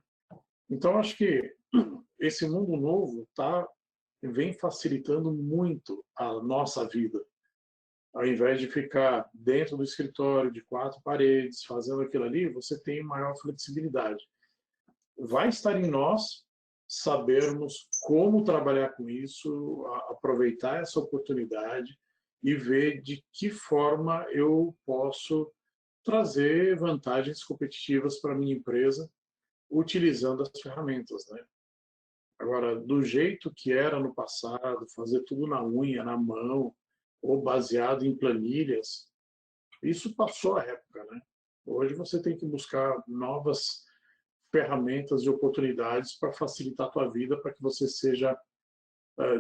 Então, acho que esse mundo novo vem facilitando muito a nossa vida. Ao invés de ficar dentro do escritório, de 4 paredes, fazendo aquilo ali, você tem maior flexibilidade. Vai estar em nós sabermos como trabalhar com isso, aproveitar essa oportunidade e ver de que forma eu posso trazer vantagens competitivas para a minha empresa utilizando as ferramentas, né? Agora, do jeito que era no passado, fazer tudo na unha, na mão, ou baseado em planilhas, isso passou a época, né? Hoje você tem que buscar novas ferramentas e oportunidades para facilitar a tua vida, para que você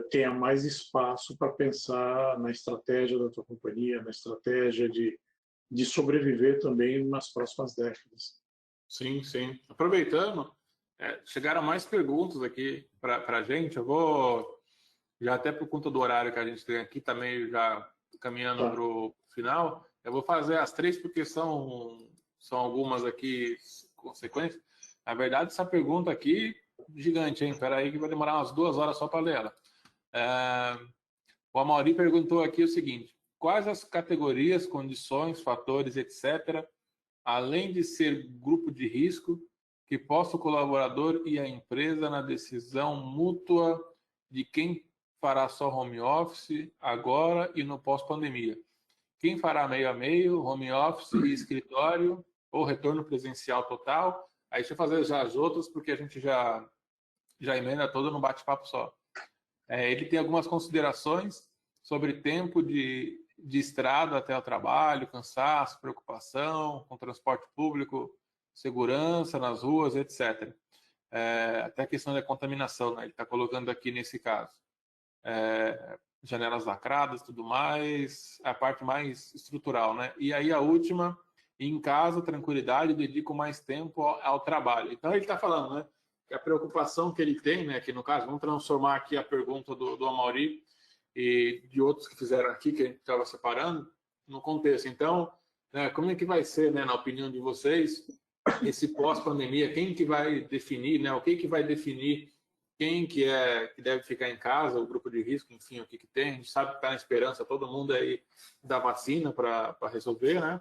tenha mais espaço para pensar na estratégia da tua companhia, na estratégia de sobreviver também nas próximas décadas. Sim, sim. Aproveitando, chegaram mais perguntas aqui para a gente. Eu vou, já até por conta do horário que a gente tem aqui, também já caminhando para o final, eu vou fazer as 3 porque são algumas aqui consequências. Na verdade, essa pergunta aqui, gigante, hein? Espera aí que vai demorar umas 2 horas só para ler ela. O Amaury perguntou aqui o seguinte: quais as categorias, condições, fatores, etc., além de ser grupo de risco, que possa o colaborador e a empresa na decisão mútua de quem fará só home office agora e no pós-pandemia? Quem fará meio a meio, home office e escritório, ou retorno presencial total? Aí deixa eu fazer já as outras, porque a gente já emenda todo no bate-papo só. Ele tem algumas considerações sobre tempo de estrada até o trabalho, cansaço, preocupação com transporte público, segurança nas ruas, etc. Até a questão da contaminação, né? Ele está colocando aqui nesse caso. Janelas lacradas, tudo mais, a parte mais estrutural, né? E aí a última, em casa, tranquilidade, dedico mais tempo ao trabalho. Então ele está falando, né? Que a preocupação que ele tem, né? Que no caso, vamos transformar aqui a pergunta do Amaury e de outros que fizeram aqui, que a gente estava separando, no contexto. Então, né, como é que vai ser, né, na opinião de vocês, esse pós-pandemia? Quem que vai definir, né? O que vai definir quem que deve ficar em casa, o grupo de risco, enfim, o que tem? A gente sabe que está na esperança todo mundo aí da vacina para resolver, né,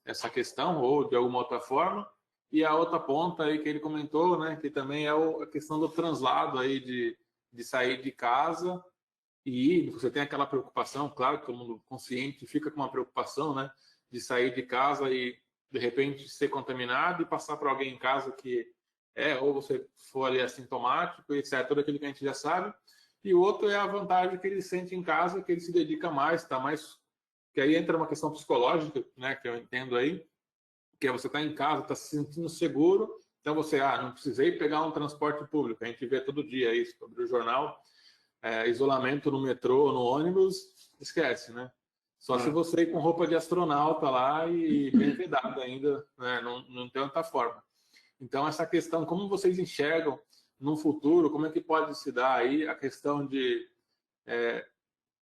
essa questão, ou de alguma outra forma. E a outra ponta aí que ele comentou, né, que também é a questão do translado aí de sair de casa e você tem aquela preocupação, claro que todo mundo consciente fica com uma preocupação, né, de sair de casa e de repente ser contaminado e passar para alguém em casa que ou você for ali assintomático, etc., tudo aquilo que a gente já sabe. E o outro é a vantagem que ele sente em casa, que ele se dedica mais, está mais... Que aí entra uma questão psicológica, né, que eu entendo aí, que é você estar em casa, está se sentindo seguro, então você, não precisei pegar um transporte público. A gente vê todo dia isso, sobre o jornal, isolamento no metrô, no ônibus, esquece, né? Só se você ir com roupa de astronauta lá e bem vedado ainda, né? Não tem outra forma. Então, essa questão, como vocês enxergam no futuro, como é que pode se dar aí a questão de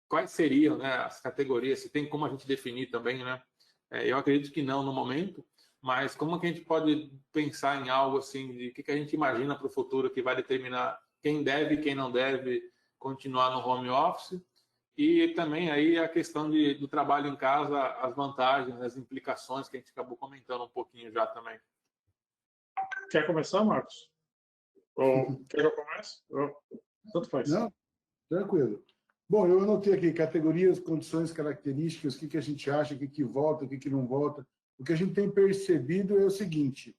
quais seriam, né, as categorias, se tem como a gente definir também, né? Eu acredito que não no momento, mas como que a gente pode pensar em algo assim, de o que a gente imagina para o futuro que vai determinar quem deve e quem não deve continuar no home office? E também aí a questão do trabalho em casa, as vantagens, as implicações que a gente acabou comentando um pouquinho já também. Quer começar, Marcos? Ou quer que eu comece? Tanto faz. Não, tranquilo. Bom, eu anotei aqui categorias, condições, características, o que a gente acha, o que volta, o que não volta. O que a gente tem percebido é o seguinte: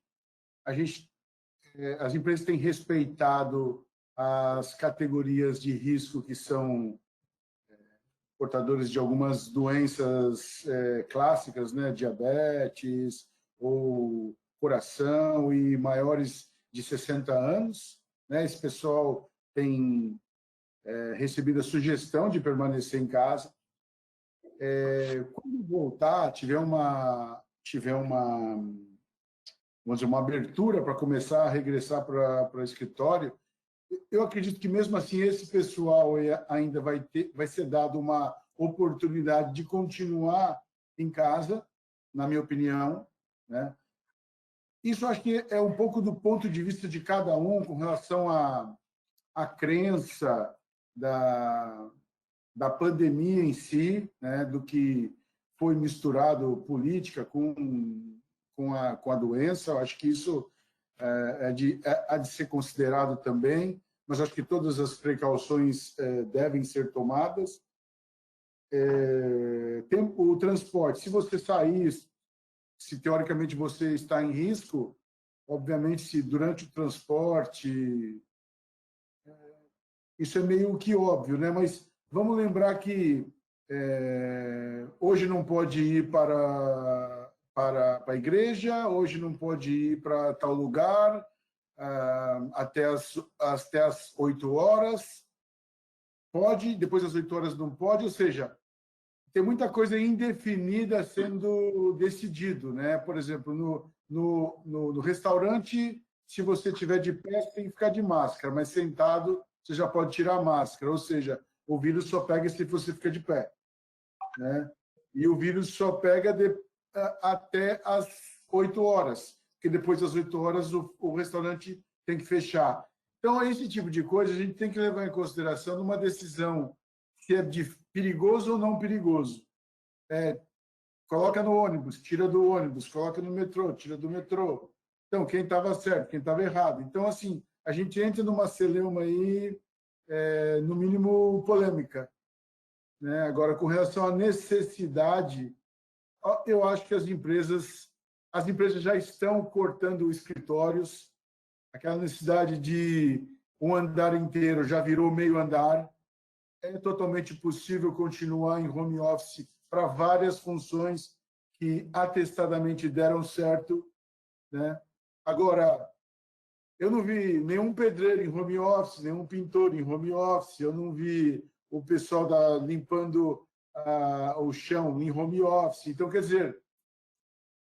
as empresas têm respeitado as categorias de risco que são portadores de algumas doenças clássicas, né, diabetes ou coração e maiores de 60 anos, né? Esse pessoal tem recebido a sugestão de permanecer em casa. Quando voltar, tiver uma vamos dizer, uma abertura para começar a regressar para o escritório, eu acredito que mesmo assim esse pessoal ainda vai ser dado uma oportunidade de continuar em casa, na minha opinião, né? Isso acho que é um pouco do ponto de vista de cada um com relação à crença da pandemia em si, né? Do que foi misturado política com a doença. Eu acho que isso há de ser considerado também, mas acho que todas as precauções devem ser tomadas. O transporte, se você sair, se teoricamente você está em risco, obviamente, se durante o transporte, isso é meio que óbvio, né? Mas vamos lembrar que hoje não pode ir para a igreja, hoje não pode ir para tal lugar, até as 8 horas, pode, depois das 8 horas não pode, ou seja, tem muita coisa indefinida sendo decidido, né? Por exemplo, no restaurante, se você estiver de pé, você tem que ficar de máscara, mas sentado, você já pode tirar a máscara, ou seja, o vírus só pega se você fica de pé, né? E o vírus só pega até as 8 horas, porque depois das 8 horas o restaurante tem que fechar. Então, esse tipo de coisa a gente tem que levar em consideração numa decisão se é perigoso ou não perigoso. Coloca no ônibus, tira do ônibus, coloca no metrô, tira do metrô. Então, quem estava certo, quem estava errado. Então, assim, a gente entra numa celeuma aí no mínimo, polêmica, né? Agora, com relação à necessidade, eu acho que as empresas já estão cortando escritórios, aquela necessidade de um andar inteiro já virou meio andar. É totalmente possível continuar em home office para várias funções que atestadamente deram certo, né? Agora, eu não vi nenhum pedreiro em home office, nenhum pintor em home office, eu não vi o pessoal limpando o chão em home office. Então, quer dizer,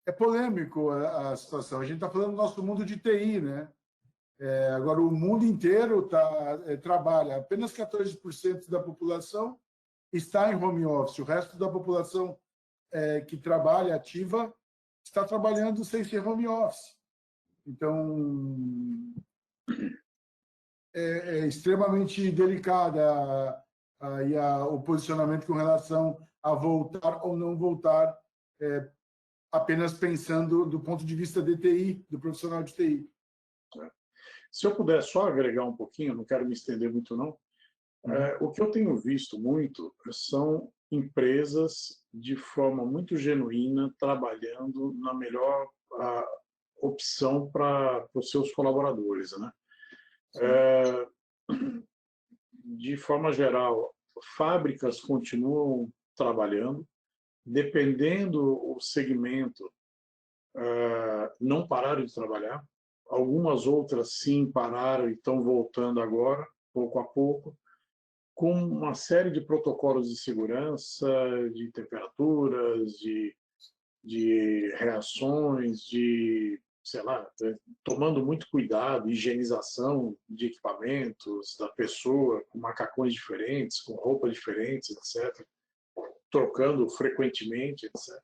é polêmico a situação. A gente está falando do nosso mundo de TI, né? Agora, o mundo inteiro trabalha. Apenas 14% da população está em home office. O resto da população que trabalha ativa está trabalhando sem ser home office. Então, é extremamente delicada o posicionamento com relação a voltar ou não voltar, apenas pensando do ponto de vista de TI, do profissional de TI. Se eu puder só agregar um pouquinho, não quero me estender muito, não. O que eu tenho visto muito são empresas de forma muito genuína trabalhando na melhor opção para os seus colaboradores, né? De forma geral, fábricas continuam trabalhando, dependendo do segmento, não pararam de trabalhar. Algumas outras sim pararam e estão voltando agora, pouco a pouco, com uma série de protocolos de segurança, de temperaturas, de reações, sei lá, tomando muito cuidado, higienização de equipamentos da pessoa, com macacões diferentes, com roupas diferentes, etc., trocando frequentemente, etc.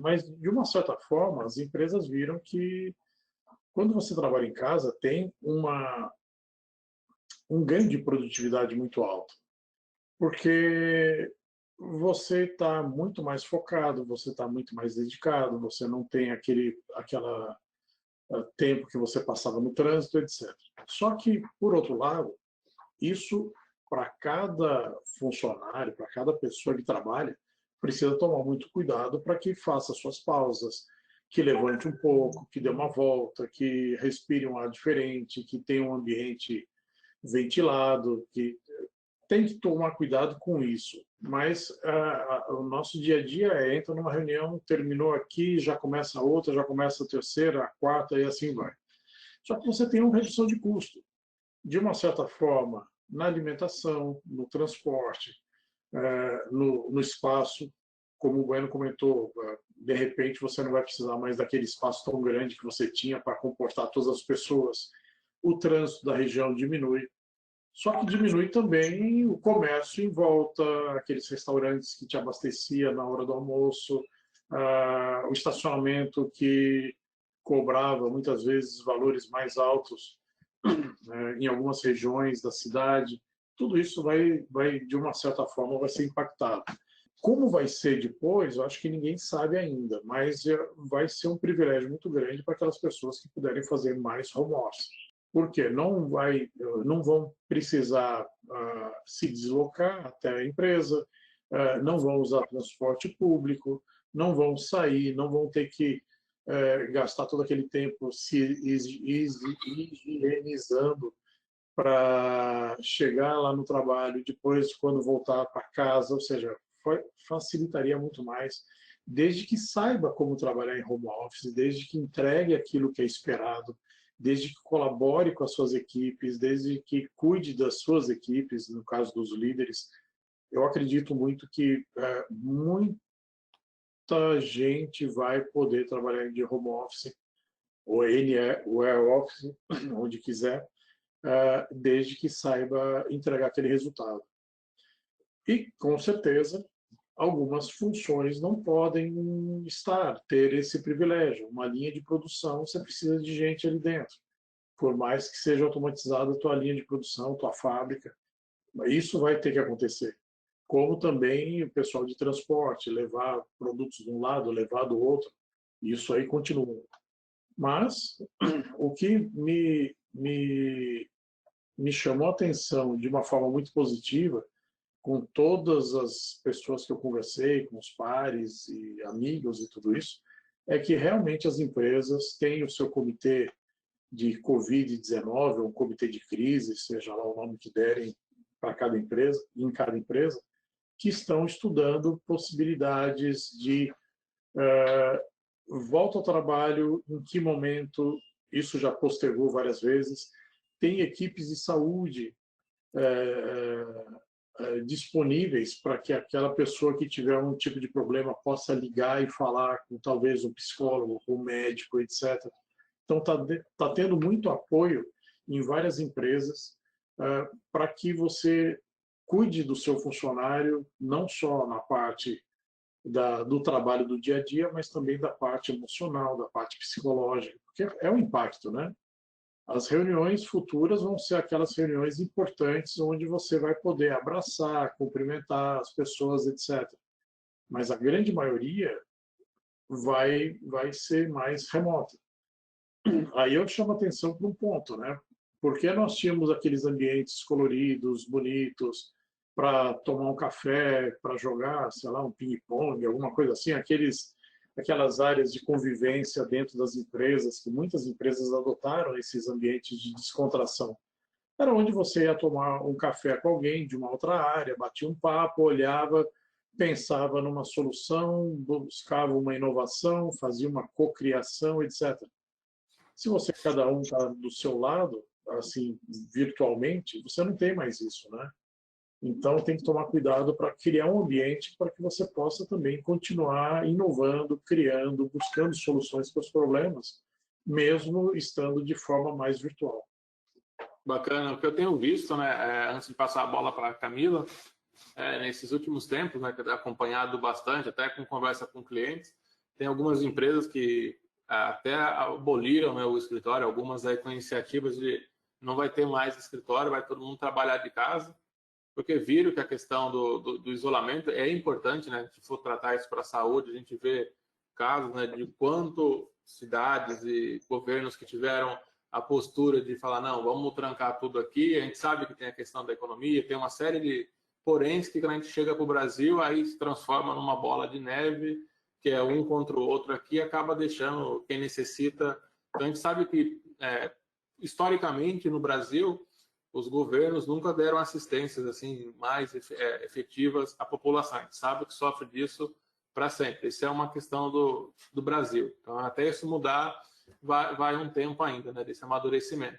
Mas, de uma certa forma, as empresas viram que, quando você trabalha em casa, tem um ganho de produtividade muito alto, porque você está muito mais focado, você está muito mais dedicado, você não tem aquela tempo que você passava no trânsito, etc. Só que, por outro lado, isso, para cada funcionário, para cada pessoa que trabalha, precisa tomar muito cuidado para que faça suas pausas, que levante um pouco, que dê uma volta, que respire um ar diferente, que tenha um ambiente ventilado, que tem que tomar cuidado com isso. Mas o nosso dia a dia entra numa reunião, terminou aqui, já começa outra, já começa a terceira, a quarta e assim vai. Só que você tem uma redução de custo. De uma certa forma, na alimentação, no transporte, no espaço, como o Bueno comentou, de repente você não vai precisar mais daquele espaço tão grande que você tinha para comportar todas as pessoas. O trânsito da região diminui. Só que diminui também o comércio em volta, aqueles restaurantes que te abastecia na hora do almoço, o estacionamento que cobrava muitas vezes valores mais altos em algumas regiões da cidade. Tudo isso vai, de uma certa forma, vai ser impactado. Como vai ser depois, eu acho que ninguém sabe ainda, mas vai ser um privilégio muito grande para aquelas pessoas que puderem fazer mais home office. Porque não vão precisar se deslocar até a empresa, não vão usar transporte público, não vão sair, não vão ter que gastar todo aquele tempo se higienizando para chegar lá no trabalho, depois, quando voltar para casa, ou seja, facilitaria muito mais, desde que saiba como trabalhar em home office, desde que entregue aquilo que é esperado, desde que colabore com as suas equipes, desde que cuide das suas equipes, no caso dos líderes. Eu acredito muito que muita gente vai poder trabalhar de home office, ou anywhere office, onde quiser, desde que saiba entregar aquele resultado. E, com certeza, algumas funções não podem ter esse privilégio. Uma linha de produção, você precisa de gente ali dentro. Por mais que seja automatizada a tua linha de produção, tua fábrica, isso vai ter que acontecer. Como também o pessoal de transporte, levar produtos de um lado, levar do outro, isso aí continua. Mas o que me me chamou a atenção de uma forma muito positiva, com todas as pessoas que eu conversei, com os pares e amigos e tudo isso, é que realmente as empresas têm o seu comitê de Covid-19, ou um comitê de crise, seja lá o nome que derem para cada empresa, em cada empresa, que estão estudando possibilidades de volta ao trabalho, em que momento, isso já postergou várias vezes, tem equipes de saúde disponíveis para que aquela pessoa que tiver um tipo de problema possa ligar e falar com talvez um psicólogo, com um médico, etc. Então, tá tendo muito apoio em várias empresas para que você cuide do seu funcionário, não só na parte do trabalho do dia a dia, mas também da parte emocional, da parte psicológica, porque é um impacto, né? As reuniões futuras vão ser aquelas reuniões importantes onde você vai poder abraçar, cumprimentar as pessoas, etc. Mas a grande maioria vai ser mais remota. Aí eu chamo a atenção para um ponto, né? Porque nós tínhamos aqueles ambientes coloridos, bonitos, para tomar um café, para jogar, sei lá, um ping-pong, alguma coisa assim, aquelas áreas de convivência dentro das empresas, que muitas empresas adotaram esses ambientes de descontração. Era onde você ia tomar um café com alguém de uma outra área, batia um papo, olhava, pensava numa solução, buscava uma inovação, fazia uma cocriação, etc. Se você, cada um está do seu lado, assim, virtualmente, você não tem mais isso, né? Então, tem que tomar cuidado para criar um ambiente para que você possa também continuar inovando, criando, buscando soluções para os problemas, mesmo estando de forma mais virtual. Bacana. O que eu tenho visto, né, antes de passar a bola para a Camila, nesses últimos tempos, né, que eu tenho acompanhado bastante, até com conversa com clientes, tem algumas empresas que até aboliram, né, o escritório, algumas aí com iniciativas de não vai ter mais escritório, vai todo mundo trabalhar de casa, porque viram que a questão do isolamento é importante, né? Se for tratar isso para a saúde, a gente vê casos, né, de quanto cidades e governos que tiveram a postura de falar, não, vamos trancar tudo aqui, a gente sabe que tem a questão da economia, tem uma série de poréns que quando a gente chega para o Brasil, aí se transforma numa bola de neve, que é um contra o outro aqui, acaba deixando quem necessita. Então a gente sabe que, historicamente, no Brasil, os governos nunca deram assistências assim mais efetivas à população. A gente sabe que sofre disso para sempre. Isso é uma questão do Brasil. Então, até isso mudar, vai um tempo ainda, né, desse amadurecimento.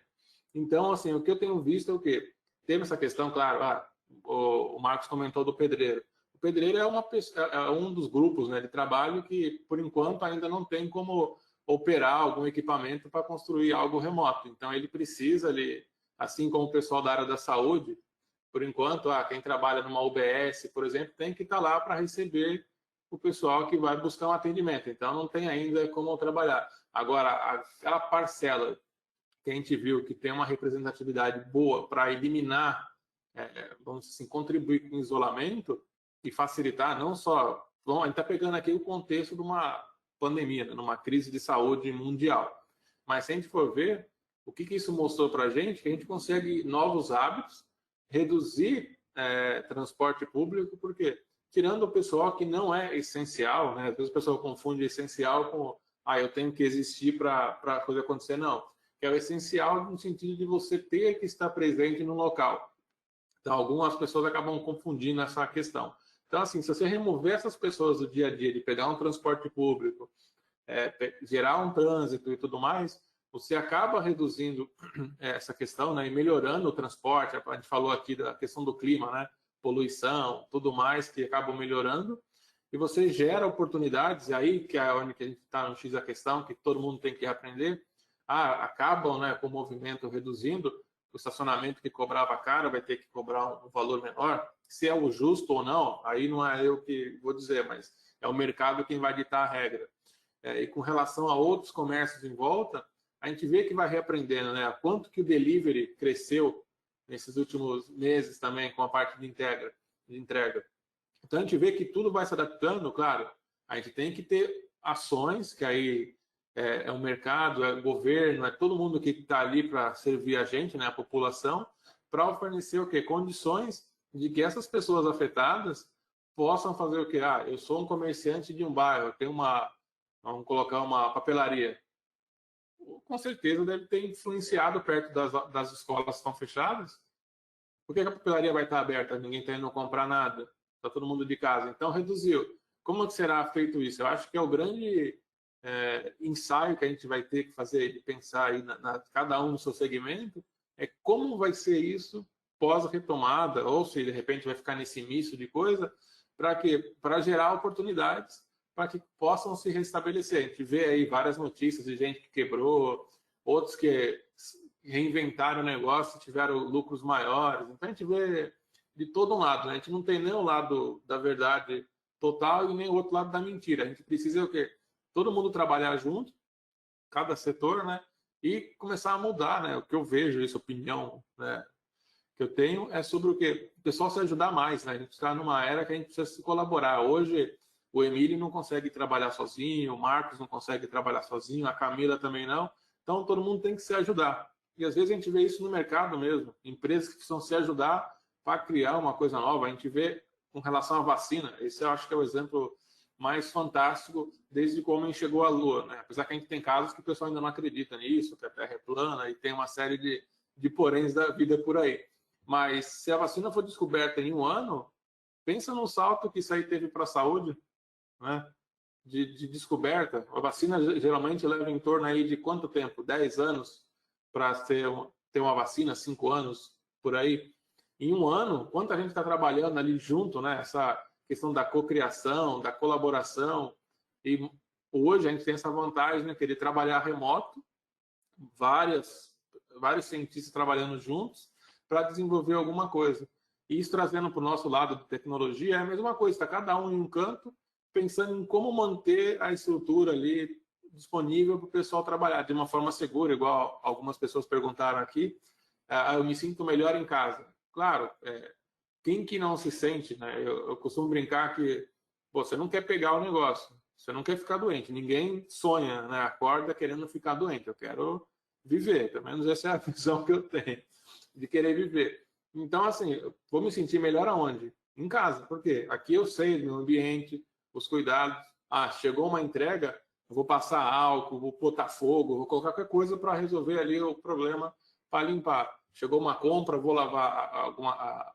Então, assim, o que eu tenho visto é o quê? Teve essa questão, claro, o Marcos comentou do pedreiro. O pedreiro é um dos grupos, né, de trabalho que, por enquanto, ainda não tem como operar algum equipamento para construir algo remoto. Então, ele precisa assim como o pessoal da área da saúde, por enquanto, quem trabalha numa UBS, por exemplo, tem que estar lá para receber o pessoal que vai buscar um atendimento. Então, não tem ainda como trabalhar. Agora, aquela parcela que a gente viu que tem uma representatividade boa para eliminar, vamos dizer assim, contribuir com o isolamento e facilitar, não só... Bom, a gente está pegando aqui o contexto de uma pandemia, né, numa crise de saúde mundial. Mas se a gente for ver, o que isso mostrou para a gente? Que a gente consegue novos hábitos, reduzir transporte público, porque tirando o pessoal que não é essencial, né? Às vezes o pessoal confunde essencial com eu tenho que existir para a coisa acontecer. Não, que é o essencial no sentido de você ter que estar presente no local. Então, algumas pessoas acabam confundindo essa questão. Então, assim, se você remover essas pessoas do dia a dia, de pegar um transporte público, gerar um trânsito e tudo mais, você acaba reduzindo essa questão, né, e melhorando o transporte. A gente falou aqui da questão do clima, né, poluição, tudo mais, que acabam melhorando, e você gera oportunidades, e aí que é onde a gente está no X da questão, que todo mundo tem que aprender, acabam, né, com o movimento reduzindo, o estacionamento que cobrava caro vai ter que cobrar um valor menor, se é o justo ou não, aí não é eu que vou dizer, mas é o mercado quem vai ditar a regra. E com relação a outros comércios em volta, a gente vê que vai reaprendendo, né? Quanto que o delivery cresceu nesses últimos meses também com a parte de entrega. Então a gente vê que tudo vai se adaptando, claro. A gente tem que ter ações, que aí é o mercado, é o governo, é todo mundo que está ali para servir a gente, né? A população. para oferecer o quê? Condições de que essas pessoas afetadas possam fazer o quê? Eu sou um comerciante de um bairro, eu tenho vamos colocar uma papelaria. Com certeza deve ter influenciado perto das escolas que estão fechadas. Por que a papelaria vai estar aberta? Ninguém está indo comprar nada. Está todo mundo de casa. Então, reduziu. Como que será feito isso? Eu acho que é o grande ensaio que a gente vai ter que fazer, de pensar aí cada um no seu segmento, é como vai ser isso pós-retomada, ou se de repente vai ficar nesse misto de coisa, para gerar oportunidades para que possam se restabelecer. A gente vê aí várias notícias de gente que quebrou, outros que reinventaram o negócio, tiveram lucros maiores. Então a gente vê de todo um lado, né? A gente não tem nem o lado da verdade total e nem o outro lado da mentira. A gente precisa o quê? Todo mundo trabalhar junto, cada setor, né? E começar a mudar, né? O que eu vejo, essa opinião, né, que eu tenho é sobre o quê? O pessoal se ajudar mais, né? A gente está numa era que a gente precisa se colaborar. Hoje, o Emílio não consegue trabalhar sozinho, o Marcos não consegue trabalhar sozinho, a Camila também não. Então, todo mundo tem que se ajudar. E às vezes a gente vê isso no mercado mesmo. Empresas que precisam se ajudar para criar uma coisa nova. A gente vê com relação à vacina. Esse eu acho que é o exemplo mais fantástico desde que o homem chegou à Lua, né? Apesar que a gente tem casos que o pessoal ainda não acredita nisso, que a Terra é plana e tem uma série de poréns da vida por aí. Mas se a vacina for descoberta em 1 ano, pensa no salto que isso aí teve para a saúde, né? De descoberta. A vacina geralmente leva em torno aí de quanto tempo? 10 anos para ter uma vacina, 5 anos por aí. Em 1 ano, quanta gente está trabalhando ali junto, né? Essa questão da cocriação, da colaboração. E hoje a gente tem essa vantagem, né, de trabalhar remoto, vários cientistas trabalhando juntos para desenvolver alguma coisa. E isso trazendo para o nosso lado de tecnologia é a mesma coisa, está cada um em um canto, pensando em como manter a estrutura ali disponível para o pessoal trabalhar de uma forma segura, igual algumas pessoas perguntaram aqui. Eu me sinto melhor em casa. Claro, quem que não se sente, né? Eu costumo brincar que você não quer pegar o negócio, você não quer ficar doente. Ninguém sonha, né? Acorda querendo ficar doente. Eu quero viver, pelo menos essa é a visão que eu tenho, de querer viver. Então, assim, eu vou me sentir melhor aonde? Em casa. Por quê? Aqui eu sei do meu ambiente, os cuidados. Chegou uma entrega, eu vou passar álcool, vou botar fogo, vou colocar qualquer coisa para resolver ali o problema, para limpar. Chegou uma compra, vou lavar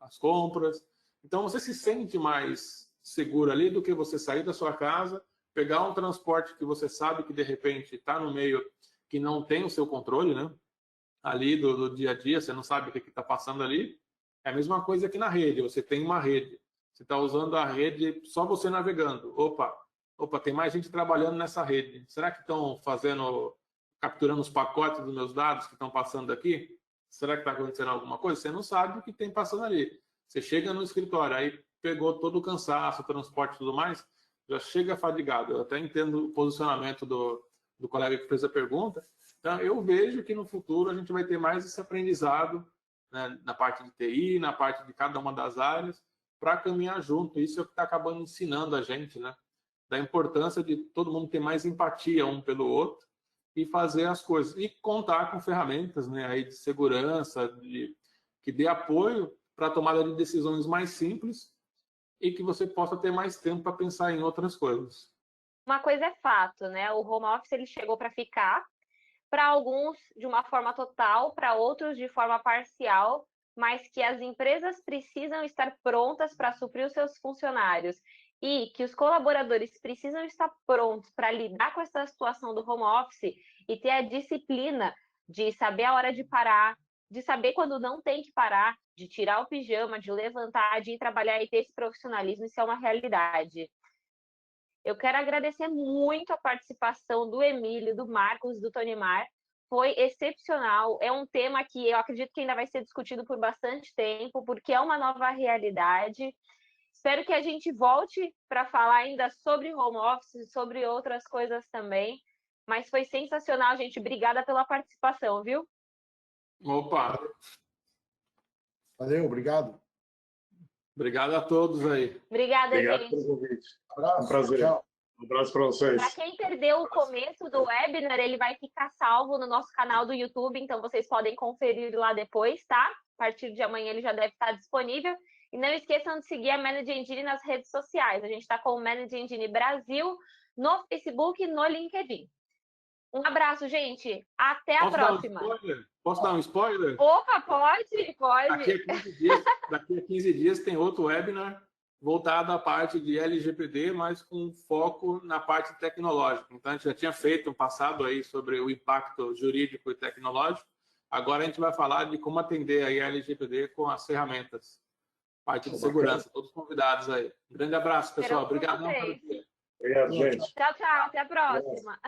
as compras. Então, você se sente mais seguro ali do que você sair da sua casa, pegar um transporte que você sabe que, de repente, está no meio que não tem o seu controle, né? Ali do dia a dia, você não sabe o que está passando ali. É a mesma coisa que na rede. Você tem uma rede. Você está usando a rede só você navegando. Opa, tem mais gente trabalhando nessa rede. Será que estão capturando os pacotes dos meus dados que estão passando aqui? Será que está acontecendo alguma coisa? Você não sabe o que tem passando ali. Você chega no escritório, aí pegou todo o cansaço, o transporte e tudo mais, já chega fadigado. Eu até entendo o posicionamento do colega que fez a pergunta. Então, eu vejo que no futuro a gente vai ter mais esse aprendizado, né, na parte de TI, na parte de cada uma das áreas, para caminhar junto. Isso é o que está acabando ensinando a gente, né? Da importância de todo mundo ter mais empatia um pelo outro e fazer as coisas. E contar com ferramentas, né, aí de segurança, que dê apoio para a tomada de decisões mais simples e que você possa ter mais tempo para pensar em outras coisas. Uma coisa é fato, né? O home office ele chegou para ficar, para alguns de uma forma total, para outros de forma parcial, mas que as empresas precisam estar prontas para suprir os seus funcionários e que os colaboradores precisam estar prontos para lidar com essa situação do home office e ter a disciplina de saber a hora de parar, de saber quando não tem que parar, de tirar o pijama, de levantar, de ir trabalhar e ter esse profissionalismo, isso é uma realidade. Eu quero agradecer muito a participação do Emílio, do Marcos, do Tonimar. Foi excepcional. É um tema que eu acredito que ainda vai ser discutido por bastante tempo, porque é uma nova realidade. Espero que a gente volte para falar ainda sobre home office, sobre outras coisas também. Mas foi sensacional, gente. Obrigada pela participação, viu? Opa! Valeu, obrigado. Obrigado a todos aí. Obrigada, Obrigado gente. pelo convite. Abraço, Um prazer. tchau. Um abraço para vocês. Para quem perdeu o começo do webinar, ele vai ficar salvo no nosso canal do YouTube, então vocês podem conferir lá depois, tá? partir de amanhã ele já deve estar disponível. E não esqueçam de seguir a Manage Engine nas redes sociais. A gente está com o Manage Engine Brasil no Facebook e no LinkedIn. Um abraço, gente. Até a próxima. Posso dar um spoiler? Opa, pode. Daqui a 15 dias tem outro webinar voltado à parte de LGPD, mas com foco na parte tecnológica. Então, a gente já tinha feito um passado aí sobre o impacto jurídico e tecnológico. Agora a gente vai falar de como atender aí a LGPD com as ferramentas. Parte de segurança. Todos convidados aí. Um grande abraço, pessoal. Obrigado. Obrigado, gente. Tchau, tchau. Até a próxima.